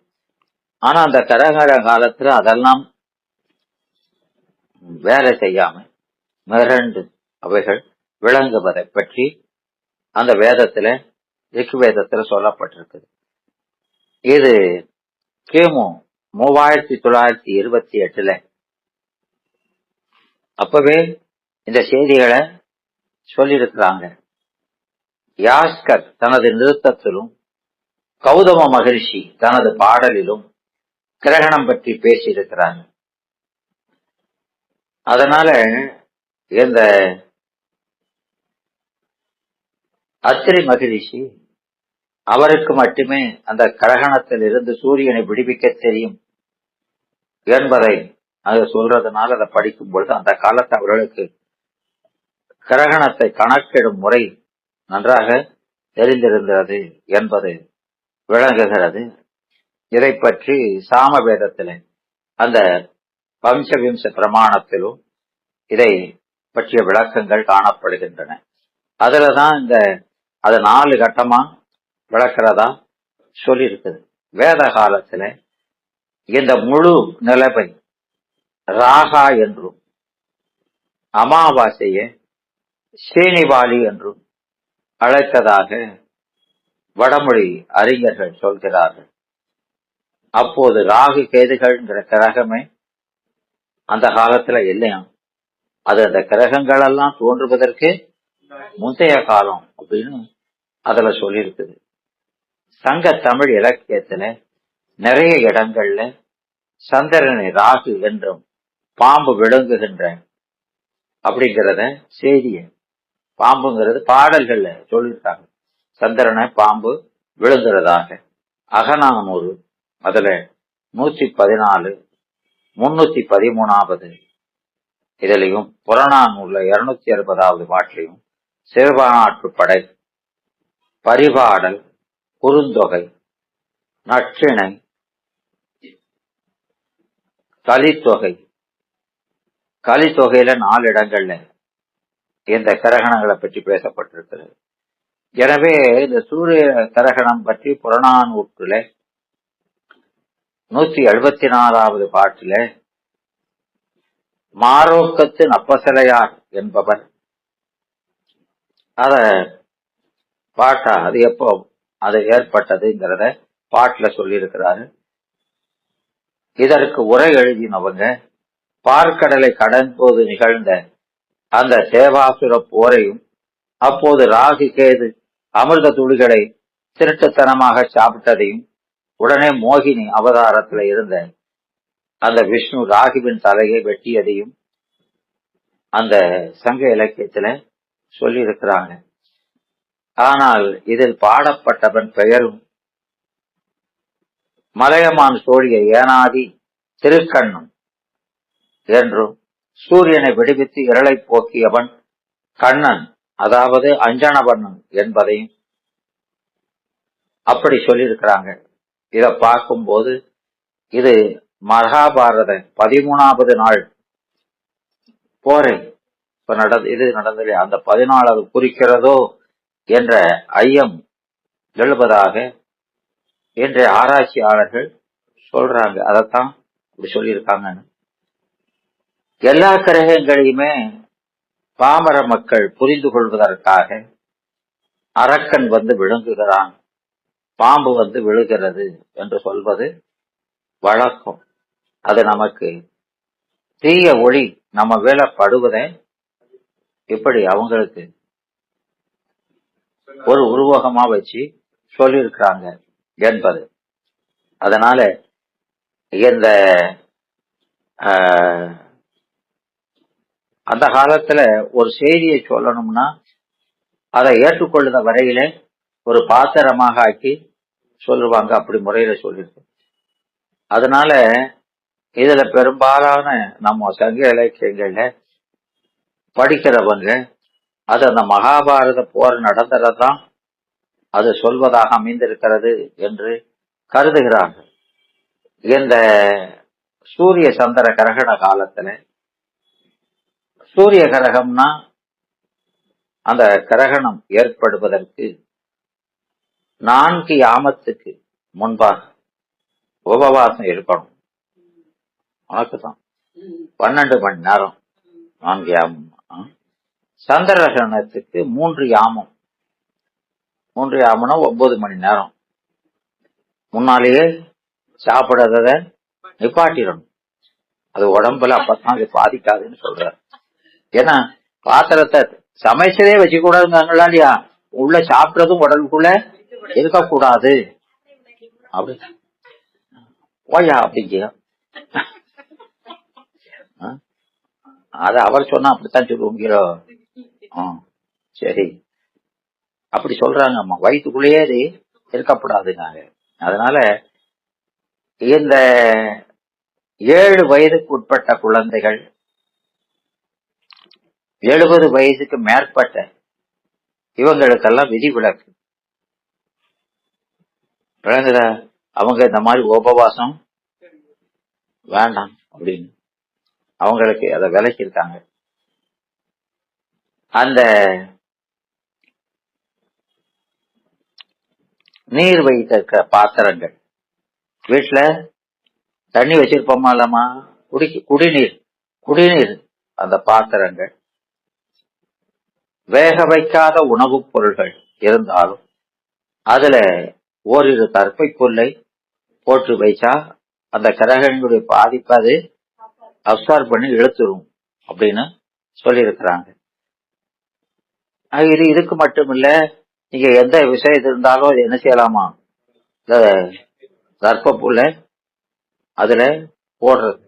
ஆனா அந்த கிரகண காலத்துல அதெல்லாம் வேலை செய்யாம மிரண்டு அவைகள் விளங்குவதை பற்றி அந்த வேதத்துல ரிக்கு வேதத்துல சொல்லப்பட்டிருக்குது. இது கிமு 3928 அப்பவே இந்த செய்திகளை சொல்லியிருக்கிறாங்க. யாஸ்கர் தனது நிறுத்தத்திலும் கௌதம மகரிஷி தனது பாடலிலும் கிரகணம் பற்றி பேசியிருக்கிறாங்க. அதனால இந்த அத்திரி மகிழ்ச்சி அவருக்கு மட்டுமே அந்த கிரகணத்தில் இருந்து சூரியனை விடுவிக்க தெரியும் என்பதை அதை சொல்றதுனால அதை படிக்கும் பொழுது அந்த காலத்து அவர்களுக்கு கிரகணத்தை கணக்கிடும் முறை நன்றாக தெரிந்திருந்தது என்பது விளங்குகிறது. இதை பற்றி சாமவேதத்திலே அந்த வம்சவிம்ச பிரமாணத்திலும் இதை பற்றிய விளக்கங்கள் காணப்படுகின்றன. அதுலதான் அது 4 கட்டமா விளக்கிறதா சொல்லி இருக்குது. வேத காலத்துல இந்த முழு நிலைமை ராகா என்றும் அமாவாசையை ஸ்ரீனிவாலி என்றும் அழைத்ததாக வடமொழி அறிஞர்கள் சொல்கிறார்கள். அப்போது ராகு கேதுகள்ங்கிற கிரகமே அந்த காலத்துல இல்லையாம். அது அந்த கிரகங்கள் எல்லாம் தோன்றுவதற்கு முந்தைய காலம் அப்படின்னு அதுல சொல்லியிருக்குது. சங்க தமிழ் இலக்கியத்துல நிறைய இடங்கள்ல சந்திரனை ராகு என்றும் பாம்பு விழுங்குகின்ற அப்படிங்கிறத செய்திய பாம்புங்கிறது பாடல்கள்ல சொல்லியிருக்காங்க. சந்திரனை பாம்பு விழுங்குறதாக அகநானூறு அதுல 114 313 இதிலையும் புறநானூர்ல 260 பாட்டிலையும் சிறுபானாற்று படை பரிபாடல் குறுந்தொகை நற்றிணை கலித்தொகையில 4 இடங்கள்ல இந்த கிரகணங்களை பற்றி பேசப்பட்டிருக்கிறது. எனவே இந்த சூரிய கிரகணம் பற்றி புறநானூற்றுல 174 பாட்டில மாரோக்கத்து நப்பசலையார் என்பவர் அத பாட்டா அது எப்போ அது ஏற்பட்டதுங்கிறத பாட்டுல சொல்லி இருக்கிறாரு. இதற்கு உரை எழுதினவங்க பார்க்கடலை கடன்போது நிகழ்ந்த அந்த தேவாசுர போரையும் அப்போது ராகு கேது அமிர்த துளிகளை திருட்டுத்தனமாக சாப்பிட்டதையும் உடனே மோகினி அவதாரத்துல இருந்த அந்த விஷ்ணு ராகுவின் தலையை வெட்டியதையும் அந்த சங்க இலக்கியத்துல சொல்லி இருக்கிறாங்க. ஆனால் இதில் பாடப்பட்டவன் பெயரும் மலையமான் சோழிய ஏனாதி திருக்கண்ணன் என்றும் சூரியனை விடுவித்து இருளை போக்கியவன் கண்ணன் அதாவது அஞ்சனவண்ணன் என்பதையும் அப்படி சொல்லியிருக்கிறாங்க. இத பார்க்கும்போது இது மகாபாரத 13வது நாள் போரை இது நடந்தது அந்த 14வது குறிக்கிறதோ என்ற ஐயம் எழுவதாக இன்றைய ஆராய்ச்சியாளர்கள் சொல்றாங்க. அதைத்தான் இப்படி சொல்லியிருக்காங்கன்னு. எல்லா கிரகங்களையுமே பாமர மக்கள் புரிந்து கொள்வதற்காக அரக்கன் வந்து விழுங்குகிறான், பாம்பு வந்து விழுகிறது என்று சொல்வது வழக்கம். அது நமக்கு தீய ஒளி நம்ம வேலை படுவதை இப்படி அவங்களுக்கு ஒரு உருவகமா வச்சு சொல்லியிருக்கிறாங்க என்பது. அதனால இந்த அந்த காலத்துல ஒரு செய்தியை சொல்லணும்னா அதை ஏற்றுக்கொள்ளுத வரையில ஒரு பாத்திரமாக ஆக்கி சொல்லுவாங்க. அப்படி முறையில சொல்லியிருக்கு. அதனால இதுல பெரும்பாலான நம்ம சங்க இலக்கியங்கள்ல படிக்கிறவங்க அது அந்த மகாபாரத போர் நடந்ததான் அது சொல்வதாக அமைந்திருக்கிறது என்று கருதுகிறார்கள். இந்த சூரிய சந்திர கிரகண காலத்துல சூரிய கிரகம்னா அந்த கிரகணம் ஏற்படுவதற்கு 4 யாமத்துக்கு முன்பாக உபவாசம் இருக்கணும். உனக்குதான் 12 மணி நேரம் 4 யாமம். சந்திர கிரகணத்துக்கு 3 யாமம். 3 யாமம்னா 9 மணி நேரம் முன்னாலேயே சாப்பிடாதத நிப்பாட்டிடணும். அது உடம்புல அப்பதான் அது பாதிக்காதுன்னு சொல்றாரு. ஏன்னா பாத்திரத்தை சமைச்சதே வச்சு கூடாதுங்களா இல்லையா, உள்ள சாப்பிட்றதும் உடலுக்குள்ள இருக்கக்கூடாது அப்படி ஓயா அப்படிங்க. அது அவர் சொன்னா அப்படித்தான் சொல்லுவோங்கிறோ. சரி, அப்படி சொல்றாங்க. அம்மா வயிற்றுக்குள்ளேயே அது இருக்கப்படாதுங்க. அதனால இந்த 7 வயதுக்கு உட்பட்ட குழந்தைகள், 70 வயதுக்கு மேற்பட்ட இவங்களுக்கெல்லாம் விதிவிலக்கு. விளங்குதா? அவங்க இந்த மாதிரி உபவாசம் வேண்டாம் அப்படின்னு அவங்களுக்கு அதை விலக்கியிருக்காங்க. அந்த நீர் வைத்திருக்கிற பாத்திரங்கள், வீட்டுல தண்ணி வச்சிருப்போமா இல்லாமா, குடிநீர் அந்த பாத்திரங்கள், வேக வைக்காத உணவுப் பொருள்கள் இருந்தாலும் அதுல ஓரிரு தர்ப்பை புல்லை போட்டு வைச்சா அந்த கிரகங்களுடைய பாதிப்பு அது அப்சார்ப் பண்ணி இழுத்துரும் அப்படின்னு சொல்லி இருக்கிறாங்க. இதுக்கு மட்டும் இல்ல, நீங்க எந்த விஷயத்து இருந்தாலும் அது என்ன செய்யலாமா, இந்த தர்ப்ப புல்லை அதுல போடுறது.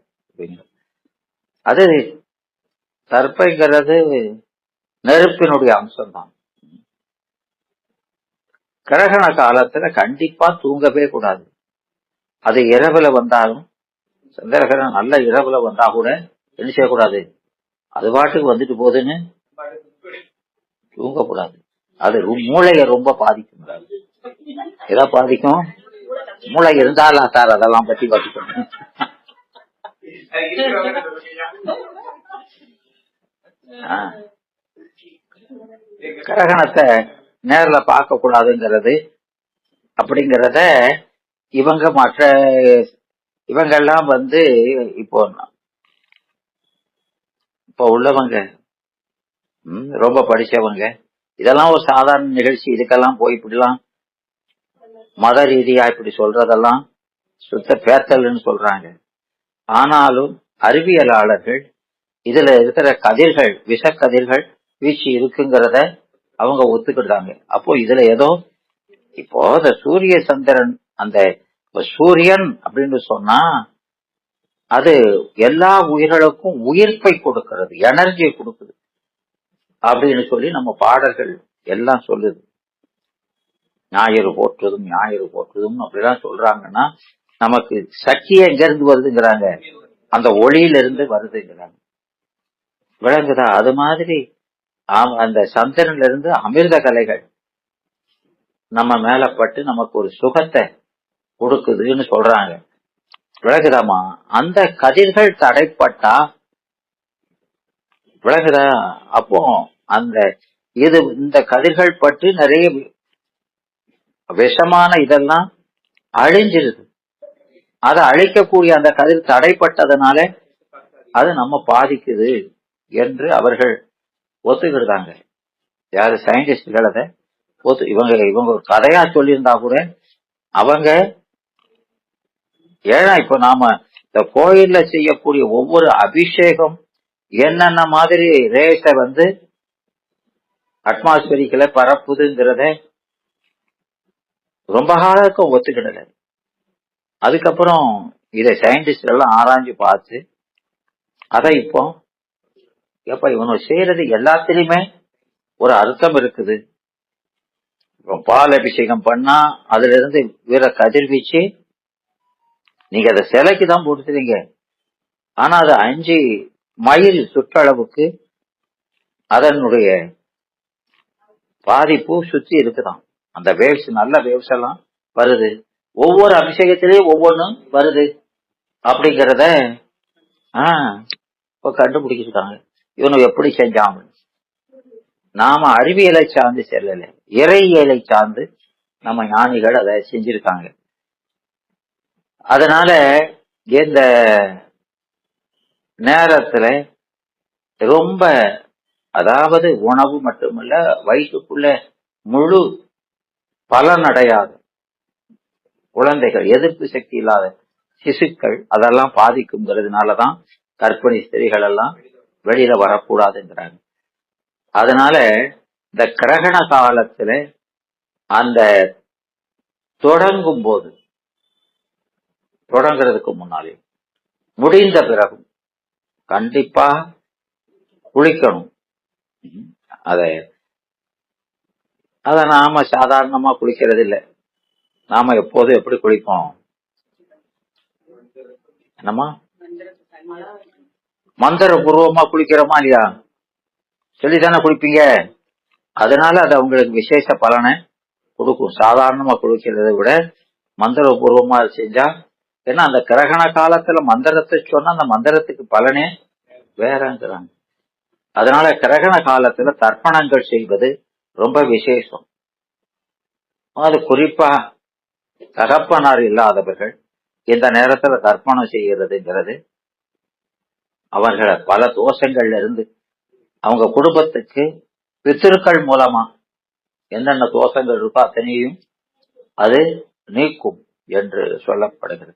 அது தர்ப்பைங்கிறது நெருப்பினுடைய அம்சம்தான். கிரகண காலத்துல கண்டிப்பா தூங்கவே கூடாது. அது இரவுல வந்தாலும், சந்திரகிரகணம் நல்ல இரவுல வந்தா கூட என்ன செய்யக்கூடாது, அது பாட்டுக்கு வந்துட்டு போகுதுன்னு தூங்கக்கூடாது. அது மூளைய ரொம்ப பாதிக்கும். எதா பாதிக்கும்? மூளை இருந்தாலும் சார் அதெல்லாம் பத்தி பாதிக்கும். கிரகணத்தை நேர்ல பார்க்க கூடாதுங்கிறது அப்படிங்கறத இவங்கெல்லாம் இப்போ உள்ளவங்க ரொம்ப படிச்சவங்க இதெல்லாம் ஒரு சாதாரண நிகழ்ச்சி, இதுக்கெல்லாம் போய் இப்படிலாம் மத ரீதியா இப்படி சொல்றதெல்லாம் சுத்த பேத்தல்னு சொல்றாங்க. ஆனாலும் அறிவியலாளர்கள் இதுல இருக்கிற கதிர்கள், விஷக்கதிர்கள் வீச்சு இருக்குங்கிறத அவங்க ஒத்துக்கிட்டாங்க. அப்போ இதுல ஏதோ இப்போ இந்த சூரிய சந்திரன், அந்த சூரியன் அப்படின்னு சொன்னா அது எல்லா உயிர்களுக்கும் உயிர்ப்பை கொடுக்கிறது, எனர்ஜியை கொடுக்குது அப்படின்னு சொல்லி நம்ம பாடல்கள் எல்லாம் சொல்லுது. ஞாயிறு போற்றுதும் அப்படிலாம் சொல்றாங்கன்னா நமக்கு சக்தி எங்க இருந்து வருதுங்கிறாங்க, அந்த ஒளியில இருந்து வருதுங்கிறாங்க. விளங்குதா? அது மாதிரி அந்த சந்திரன்ல இருந்து அமிர்த கலைகள் நம்ம மேல பட்டு நமக்கு ஒரு சுகத்தை கொடுக்குதுன்னு சொல்றாங்க. விளங்குதாமா? அந்த கதிர்கள் தடைப்பட்டா, விளங்குதா, அப்போ அந்த இந்த கதிர்கள் பட்டு நிறைய விஷமான இதெல்லாம் அழிஞ்சிருது. அதை அழிக்கக்கூடிய அந்த கதிர் தடைப்பட்டதுனால அது நம்ம பாதிக்குது என்று அவர்கள் ஒத்துக்கிட்டாங்க. யாரு? சயின்டிஸ்டுகள். அதை இவங்க ஒரு கதையா சொல்லியிருந்தா கூட அவங்க, ஏன்னா இப்ப நாம இந்த கோயில்ல செய்யக்கூடிய ஒவ்வொரு அபிஷேகம் என்னென்ன மாதிரி ரேஸ அட்மாஸ்பரிக்கல பரப்புதுங்கிறத ரொம்ப காலத்துக்கும் ஒத்துக்கிடல. அதுக்கப்புறம் இதை சயின்டிஸ்ட் எல்லாம் ஆராய்ஞ்சு பார்த்து அதை இப்போ இவங்க செய்யறது எல்லாத்திலுமே ஒரு அர்த்தம் இருக்குது. பால் அபிஷேகம் பண்ணா அதுல இருந்து வீர கதிர்வீச்சு, நீங்க அதை சிலைக்கு தான் போட்டுறீங்க, ஆனா அது 5 மைல் சுற்றளவுக்கு அதனுடைய பாதிப்பு சுற்றி இருக்குதான். அந்த வேவ்ஸ், நல்ல வேவ்ஸ் எல்லாம் வருது, ஒவ்வொரு அபிஷேகத்திலேயும் ஒவ்வொன்றும் வருது அப்படிங்கிறத இப்ப கண்டுபிடிச்சிருக்காங்க. இவனு எப்படி செஞ்சாங்க? நாம அறிவியலை சார்ந்து செல்லல, இறையியலை சார்ந்து நம்ம ஞானிகள் அதை செஞ்சிருக்காங்க. அதனால இந்த நேரத்துல ரொம்ப, அதாவது உணவு மட்டுமல்ல, வயிற்றுக்குள்ள முழு பலனடையாத குழந்தைகள், எதிர்ப்பு சக்தி இல்லாத சிசுக்கள், அதெல்லாம் பாதிக்குங்கிறதுனாலதான் கர்ப்பிணி ஸ்திரீகள் எல்லாம் வெளியில வரக்கூடாதுங்கிறாங்க. அதனால இந்த கிரகண காலத்துல அந்த தொடங்குறதுக்கு முன்னாலே முடிந்த பிறகும் கண்டிப்பா குளிக்கணும். அத அத நாம சாதாரணமா குளிக்கிறது இல்லை. நாம எப்போதும் எப்படி குளிப்போம்? என்னமா மந்திர பூர்வமா குளிக்கிறோமா இல்லையா? சொல்லித்தானே குளிப்பீங்க. அதனால அது அவங்களுக்கு விசேஷ பலனை கொடுக்கும். சாதாரணமா குளிக்கிறதை விட மந்திர பூர்வமா செஞ்சா, ஏன்னா அந்த கிரகண காலத்துல மந்திரத்தை சொன்னா அந்த மந்திரத்துக்கு பலனே வேறங்கிறாங்க. அதனால கிரகண காலத்துல தர்ப்பணங்கள் செய்வது ரொம்ப விசேஷம். அது குறிப்பா தகப்பனார் இல்லாதவர்கள் இந்த நேரத்துல தர்ப்பணம் செய்யறதுங்கிறது அவர்களை பல தோஷங்கள்ல இருந்து அவங்க குடும்பத்துக்கு பித்திருக்கள் மூலமா என்னென்ன தோஷங்கள் இருக்கோ அத்தனையும் அது நீக்கும் என்று சொல்லப்படுகிறது.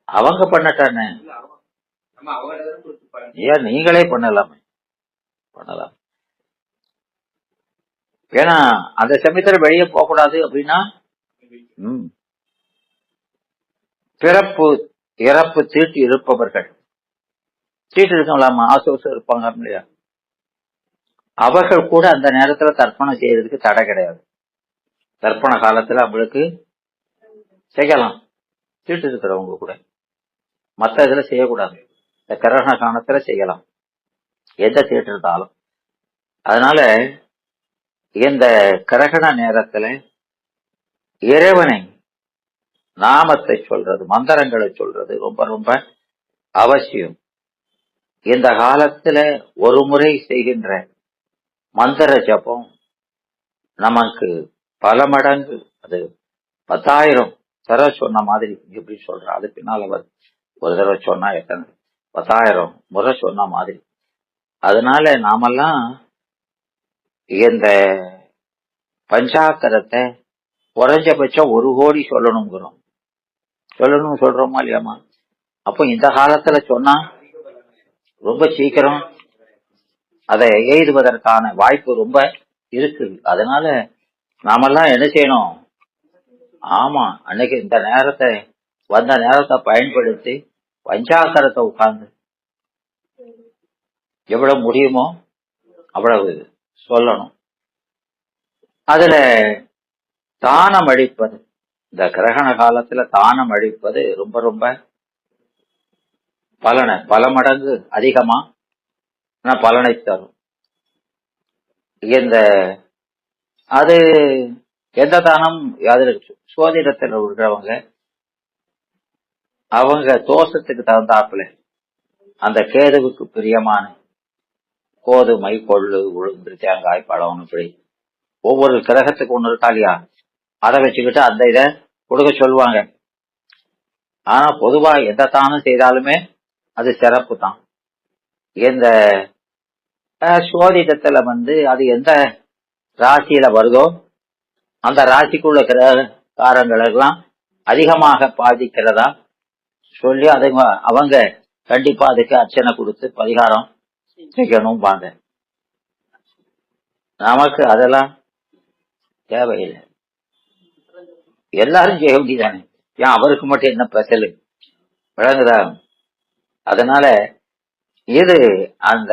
அவங்க பண்ணட்டானே, ஏன் நீங்களே பண்ணலாமே? பண்ணலாம். ஏன்னா அந்த சமயத்துல வெளியே போக கூடாது அப்படின்னா பிறப்பு இறப்பு தீட்டு இருப்பவர்கள், தீட்டு இருக்கலாமா, ஆசோசம் இருப்பாங்க இல்லையா, அவர்கள் கூட அந்த நேரத்துல தர்ப்பணம் செய்யறதுக்கு தடை கிடையாது. தர்ப்பண காலத்துல அவங்களுக்கு செய்யலாம். தீட்டு இருக்கிறவங்க கூட மற்ற இதுல செய்யக்கூடாது. இந்த கிரகண காலத்துல செய்யலாம் எந்த தீட்டு இருந்தாலும். அதனால இந்த கிரகண நேரத்துல இறைவனை நாமத்தை சொல்றது, மந்திரங்களை சொல்றது ரொம்ப ரொம்ப அவசியம். இந்த காலத்துல ஒரு முறை செய்கின்ற மந்திர ஜபம் நமக்கு பல மடங்கு, அது 10,000 தடவை சொன்ன மாதிரி. எப்படி சொல்ற, அது பின்னால ஒரு தடவை சொன்னா எத்தனை 10,000 முறை சொன்ன மாதிரி. அதனால நாமெல்லாம் இந்த பஞ்சாக்கரத்தை குறைஞ்சபட்சம் 1 கோடி சொல்லணுங்கிறோம். சொல்றோமா இல்லையாமா? அப்போ இந்த காலத்துல சொன்னா ரொம்ப சீக்கிரம் அதை எய்துவதற்கான வாய்ப்பு ரொம்ப இருக்கு. அதனால நாமெல்லாம் என்ன செய்யணும்? ஆமா, அன்னைக்கு இந்த நேரத்தை வந்த நேரத்தை பயன்படுத்தி பஞ்சாக்கரத்தை உட்கார்ந்து எவ்வளவு முடியுமோ அவ்வளவு சொல்லணும். அதுல தானம் அளிப்பது, இந்த கிரகண காலத்துல தானம் அளிப்பது ரொம்ப ரொம்ப பல மடங்கு அதிகமா பலனை தரும். இந்த அது எந்த தானம், சோதிடத்தில் இருக்கிறவங்க அவங்க தோஷத்துக்கு தகுந்தாப்புல அந்த கேதுவுக்கு பிரியமான கோதுமை, கொள்ளு, உளுந்து, தேங்காய், பழம், இப்படி ஒவ்வொரு கிரகத்துக்கு ஒண்ணு இருக்கா இல்லையா, அதை வச்சுக்கிட்டு அந்த இதை கொடுக்க சொல்லுவாங்க. ஆனா பொதுவா எந்த தானம் செய்தாலுமே அது சிறப்பு தான். இந்த சோதிடத்துல அது எந்த ராசியில வருதோ அந்த ராசிக்குள்ள கிரகங்கள் எல்லாம் அதிகமாக பாதிக்கிறதா சொல்லி அதை அவங்க கண்டிப்பா அதுக்கு அர்ச்சனை கொடுத்து பரிகாரம் செய்யணும் பாங்க. நமக்கு அதெல்லாம் தேவையில்லை, எல்லாரும் செய்ய வேண்டியதானே. ஏன் அவருக்கு மட்டும் என்ன ஸ்பெஷல் விளங்குதா? அதனால இது அந்த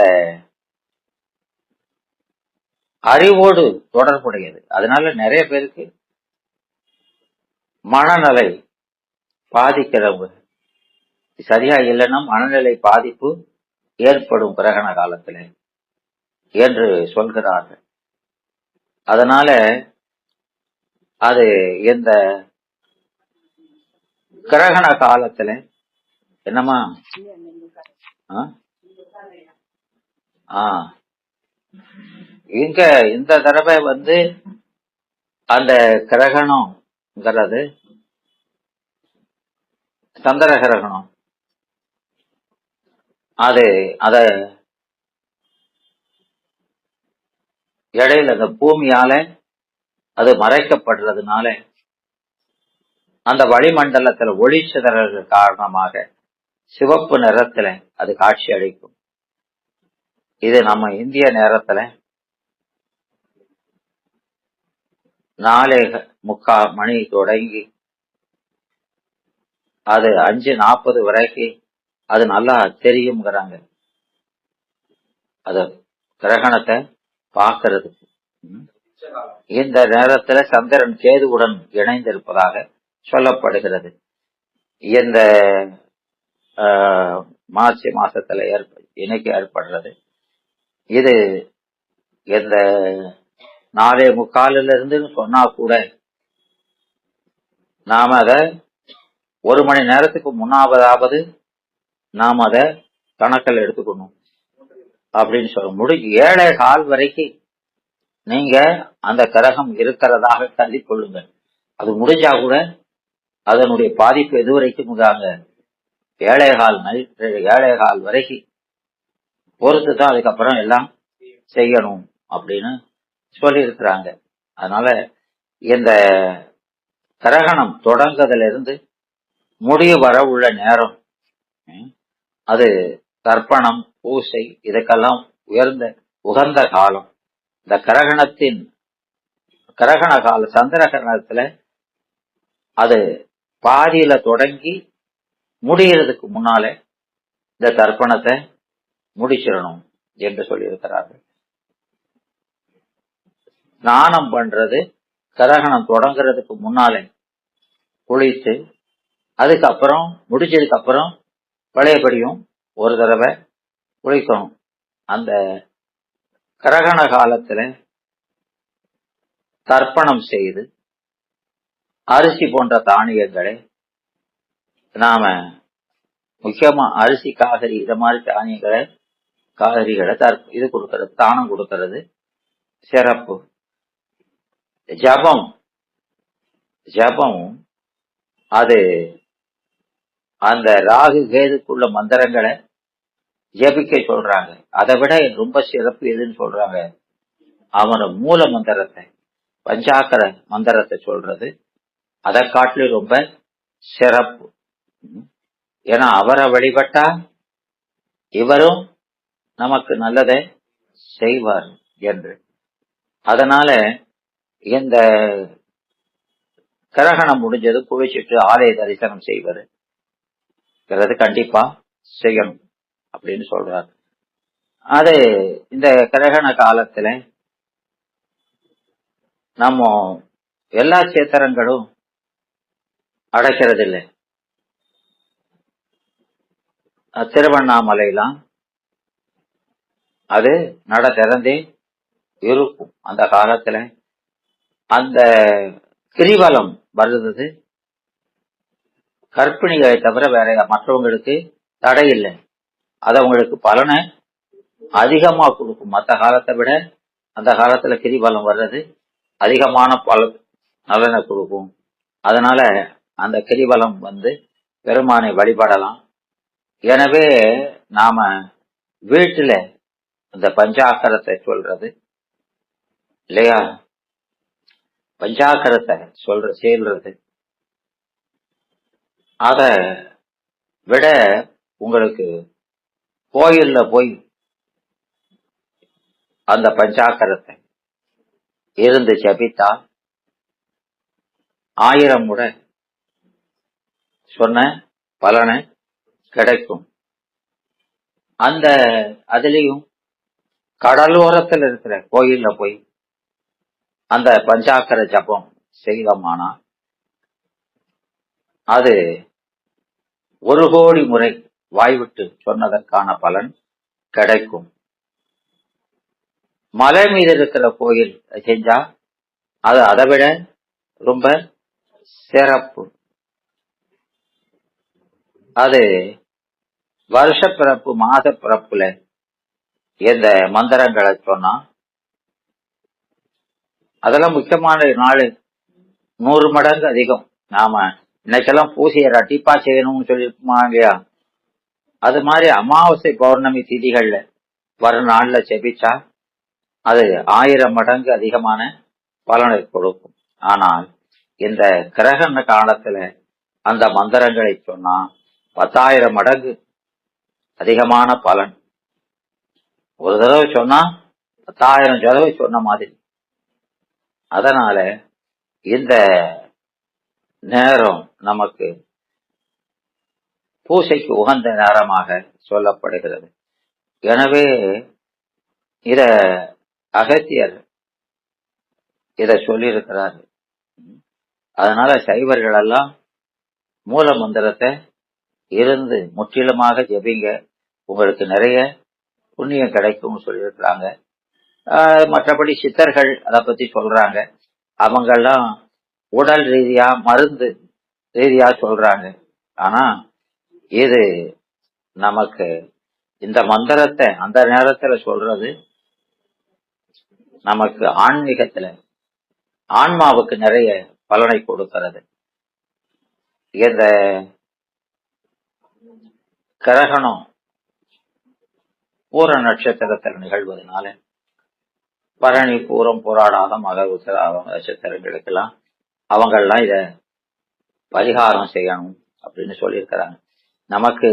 அறிவோடு தொடர்புடையது. அதனால நிறைய பேருக்கு மனநிலை பாதிக்கிறவங்க சரியா இல்லைன்னா மனநிலை பாதிப்பு ஏற்படும் கிரகண காலத்துல என்று சொல்கிறார்கள். அதனால அது இந்த கிரகண காலத்துல என்னமா இங்க இந்த தடவை அந்த கிரகணம்ங்கிறது சந்திர கிரகணம். அத இடையில அந்த பூமியால அது மறைக்கப்படுறதுனால அந்த வளிமண்டலத்துல ஒளி சிதறல் காரணமாக சிவப்பு நிறத்துல அது காட்சி அளிக்கும். இது நம்ம இந்திய நேரத்துல 4:45 தொடங்கி அது 5:40 வரைக்கும் அது நல்லா தெரியுங்கிறாங்க. அத கிரகணத்தை பார்க்கறதுக்கு. இந்த நேரத்துல சந்திரன் கேதுவுடன் இணைந்திருப்பதாக சொல்லப்படுகிறது. இந்த மார்ச் மாசத்துல இன்னைக்கு ஏற்படுறது இது. இந்த 4:45 சொன்னா கூட நாம அத 1 மணி நேரத்துக்கு முன்னாவதாவது நாம் அத கணக்கில் எடுத்துக்கணும் அப்படின்னு சொல்ல முடியும். 7:15 வரைக்கும் நீங்க அந்த கிரகம் இருக்கிறதாக கருதி கொள்ளுங்கள். அது முடிஞ்சா கூட அதனுடைய பாதிப்பு எது வரைக்கும் 7:15 வரைக்கும் பொறுத்து தான் அதுக்கப்புறம் எல்லாம் செய்யணும் அப்படின்னு சொல்லி இருக்கிறாங்க. அதனால இந்த கிரகணம் தொடங்குறதுல இருந்து முடிய வர உள்ள நேரம் அது தர்ப்பணம் பூசை இதுக்கெல்லாம் உகந்த காலம். இந்த கிரகண கால சந்திர கிரகணத்துல அது பாதியில தொடங்கி முடியறதுக்கு முன்னால இந்த தர்ப்பணத்தை முடிச்சிடணும் என்று சொல்லி இருக்கிறார்கள். ஸ்நானம் பண்றது கிரகணம் தொடங்குறதுக்கு முன்னாலே குளித்து அதுக்கப்புறம் முடிச்சதுக்கு அப்புறம் பழையபடியும் ஒரு தடவை குளிக்கணும். அந்த கிரகண காலத்துல தர்ப்பணம் செய்து அரிசி போன்ற தானியங்களை நாம முக்கியமா அரிசி காய்கறி இத மாதிரி காய்கறிகளை இது கொடுக்கறது தானம் கொடுக்கறது சிறப்பு. ஜபம் அது அந்த ராகு கேதுக்குள்ள மந்திரங்களை ஜபிக்க சொல்றாங்க. அதை விட ரொம்ப சிறப்பு எதுன்னு சொல்றாங்க, அவனோட மூல மந்திரத்தை பஞ்சாக்கர மந்திரத்தை சொல்றது அதை காட்டிலும் ரொம்ப சிறப்பு. ஏன்னா அவரை வழிபட்டா இவரும் நமக்கு நல்லதை செய்வார் என்று. அதனால இந்த கிரகணம் முடிஞ்சது குளிச்சுட்டு ஆலய தரிசனம் செய்வது கண்டிப்பா செய்யணும் அப்படின்னு சொல்றாரு. அது இந்த கிரகண காலத்துல நம்ம எல்லா சேத்திரங்களும் அடைக்கிறது இல்லை. திருவண்ணாமலைலாம் அது நட திறந்தே இருக்கும். அந்த காலத்துல அந்த கிரிவலம் வருது கற்பிணிகளை தவிர வேற மற்றவங்களுக்கு தடை இல்லை. அது அவங்களுக்கு பலனை அதிகமா கொடுக்கும். மற்ற காலத்தை விட அந்த காலத்துல கிரிவலம் வர்றது அதிகமான நலனை கொடுக்கும். அதனால அந்த கிரிவலம் பெருமானை வழிபடலாம். எனவே நாம வீட்டுல இந்த பஞ்சாக்கரத்தை சொல்றது இல்லையா, பஞ்சாக்கரத்தை சேர்றது அத விட உங்களுக்கு கோயில்ல போய் அந்த பஞ்சாக்கரத்தை இருந்து ஜபித்தால் 1000 முறை சொன்ன பலனை கிடைக்கும். அதுலயும் கடலோரத்தில் இருக்கிற கோயில்ல போய் அந்த பஞ்சாக்கர ஜபம் செய்தோமானா அது 1 கோடி முறை வாய்விட்டு சொன்னதற்கான பலன் கிடைக்கும். மலை மீது இருக்கிற கோயில் செஞ்சா அது அதை விட ரொம்ப சிறப்பு. அது வருஷ பிறப்பு மாத பிறப்புல எந்த மந்திரங்களை சொன்னா அதெல்லாம் முக்கியமான நாள் 100 மடங்கு அதிகம். நாம இன்னைக்கெல்லாம் பூசையை ரட்டிப்பா செய்யணும்னு சொல்லிருப்போமா இல்லையா, அது மாதிரி அமாவாசை பௌர்ணமி திதிகள்ல வர நாள்ல செபிச்சா அது 1000 மடங்கு அதிகமான பலனை கொடுக்கும். ஆனால் இந்த கிரகண காலத்துல அந்த மந்திரங்களை சொன்னா 10,000 மடங்கு அதிகமான பலன். ஒரு தடவை சொன்னா 10,000 தடவை சொன்ன மாதிரி. அதனால இந்த நேரம் நமக்கு பூசைக்கு உகந்த நேரமாக சொல்லப்படுகிறது. எனவே இத அகத்தியர் இத சொல்லியிருக்கிறார். அதனால சைவர்கள் எல்லாம் மூல மந்திரத்தை இருந்து முற்றிலுமாக ஜெபிங்க, உங்களுக்கு நிறைய புண்ணியம் கிடைக்கும் சொல்லியிருக்கிறாங்க. மற்றபடி சித்தர்கள் அதை பத்தி சொல்றாங்க. அவங்கெல்லாம் உடல் ரீதியா மருந்து ரீதியா சொல்றாங்க. ஆனா இது நமக்கு இந்த மந்திரத்தை அந்த நேரத்துல சொல்றது நமக்கு ஆன்மீகத்துல ஆன்மாவுக்கு நிறைய பலனை கொடுக்கிறது. இந்த கிரகணம் பூர நட்சத்திரத்தில் நிகழ்வதனால பரணி, பூரம், போராடாத மக உத்தராதம் நட்சத்திரங்களுக்கெல்லாம் அவங்கெல்லாம் இத பரிகாரம் செய்யணும் அப்படின்னு சொல்லியிருக்கிறாங்க. நமக்கு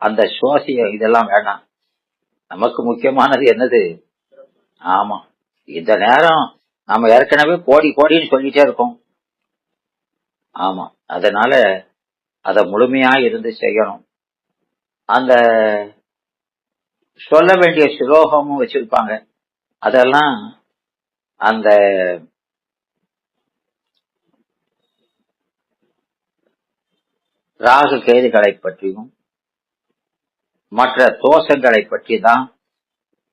அந்த சுவாசியம் இதெல்லாம் வேண்டாம். நமக்கு முக்கியமானது என்னது? ஆமா, இந்த நேரம் நம்ம ஏற்கனவே கோடின்னு சொல்லிட்டே இருக்கோம். ஆமா, அதனால அத முழுமையா இருந்து செய்யணும். அந்த சொல்ல வேண்டிய ஸ்லோகமும் வச்சிருப்பாங்க. அதெல்லாம் அந்த ராகு கேதுகளை பற்றியும் மற்ற தோஷங்களை பற்றி தான்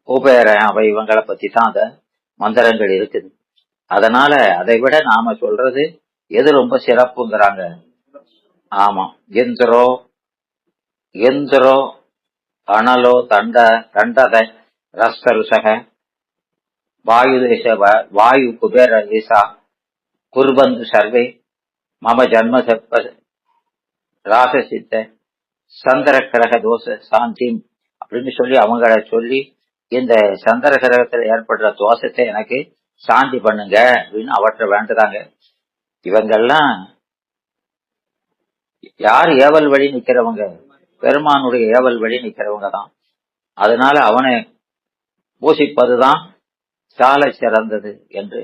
குபேர அவை இவங்களை பத்தி தான் அந்த மந்திரங்கள் இருக்குது. அதனால அதை விட நாம சொல்றது எது ரொம்ப சிறப்புங்கிறாங்க. ஆமா, எந்திரோ அனலோ தண்டத ரஸ்தருசக வாயு குபேர ஈசா குர்பந்து சர்வே மம ஜன்ம ராசசித்த சந்திர கிரக தோஷ சாந்தி அப்படின்னு சொல்லி அவங்கள சொல்லி இந்த சந்திர கிரகத்துல ஏற்படுற தோஷத்தை எனக்கு சாந்தி பண்ணுங்க அப்படின்னு அவற்றை வேண்டுறாங்க. இவங்கெல்லாம் யார் ஏவல் வழி நிக்கிறவங்க? பெருமானுடைய ஏவல் வழி நிக்கிறவங்க தான். அதனால அவனை பூசிப்பதுதான் சாலை சிறந்தது என்று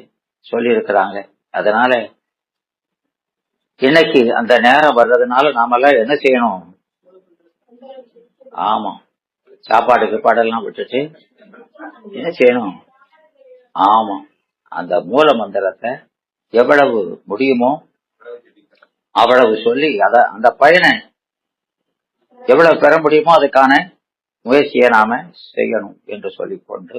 சொல்லியிருக்கிறாங்க. அதனால இன்னைக்கு அந்த நேரம் வர்றதுனால நாமெல்லாம் என்ன செய்யணும்? ஆமா, சாப்பாடு பாடெல்லாம் விட்டுட்டு என்ன செய்யணும்? ஆமா, அந்த மூல மந்திரத்தை எவ்வளவு முடியுமோ அவ்வளவு சொல்லி அந்த பயனை எவ்வளவு பெற முடியுமோ அதுக்கான முயற்சியை நாம செய்யணும் என்று சொல்லிக்கொண்டு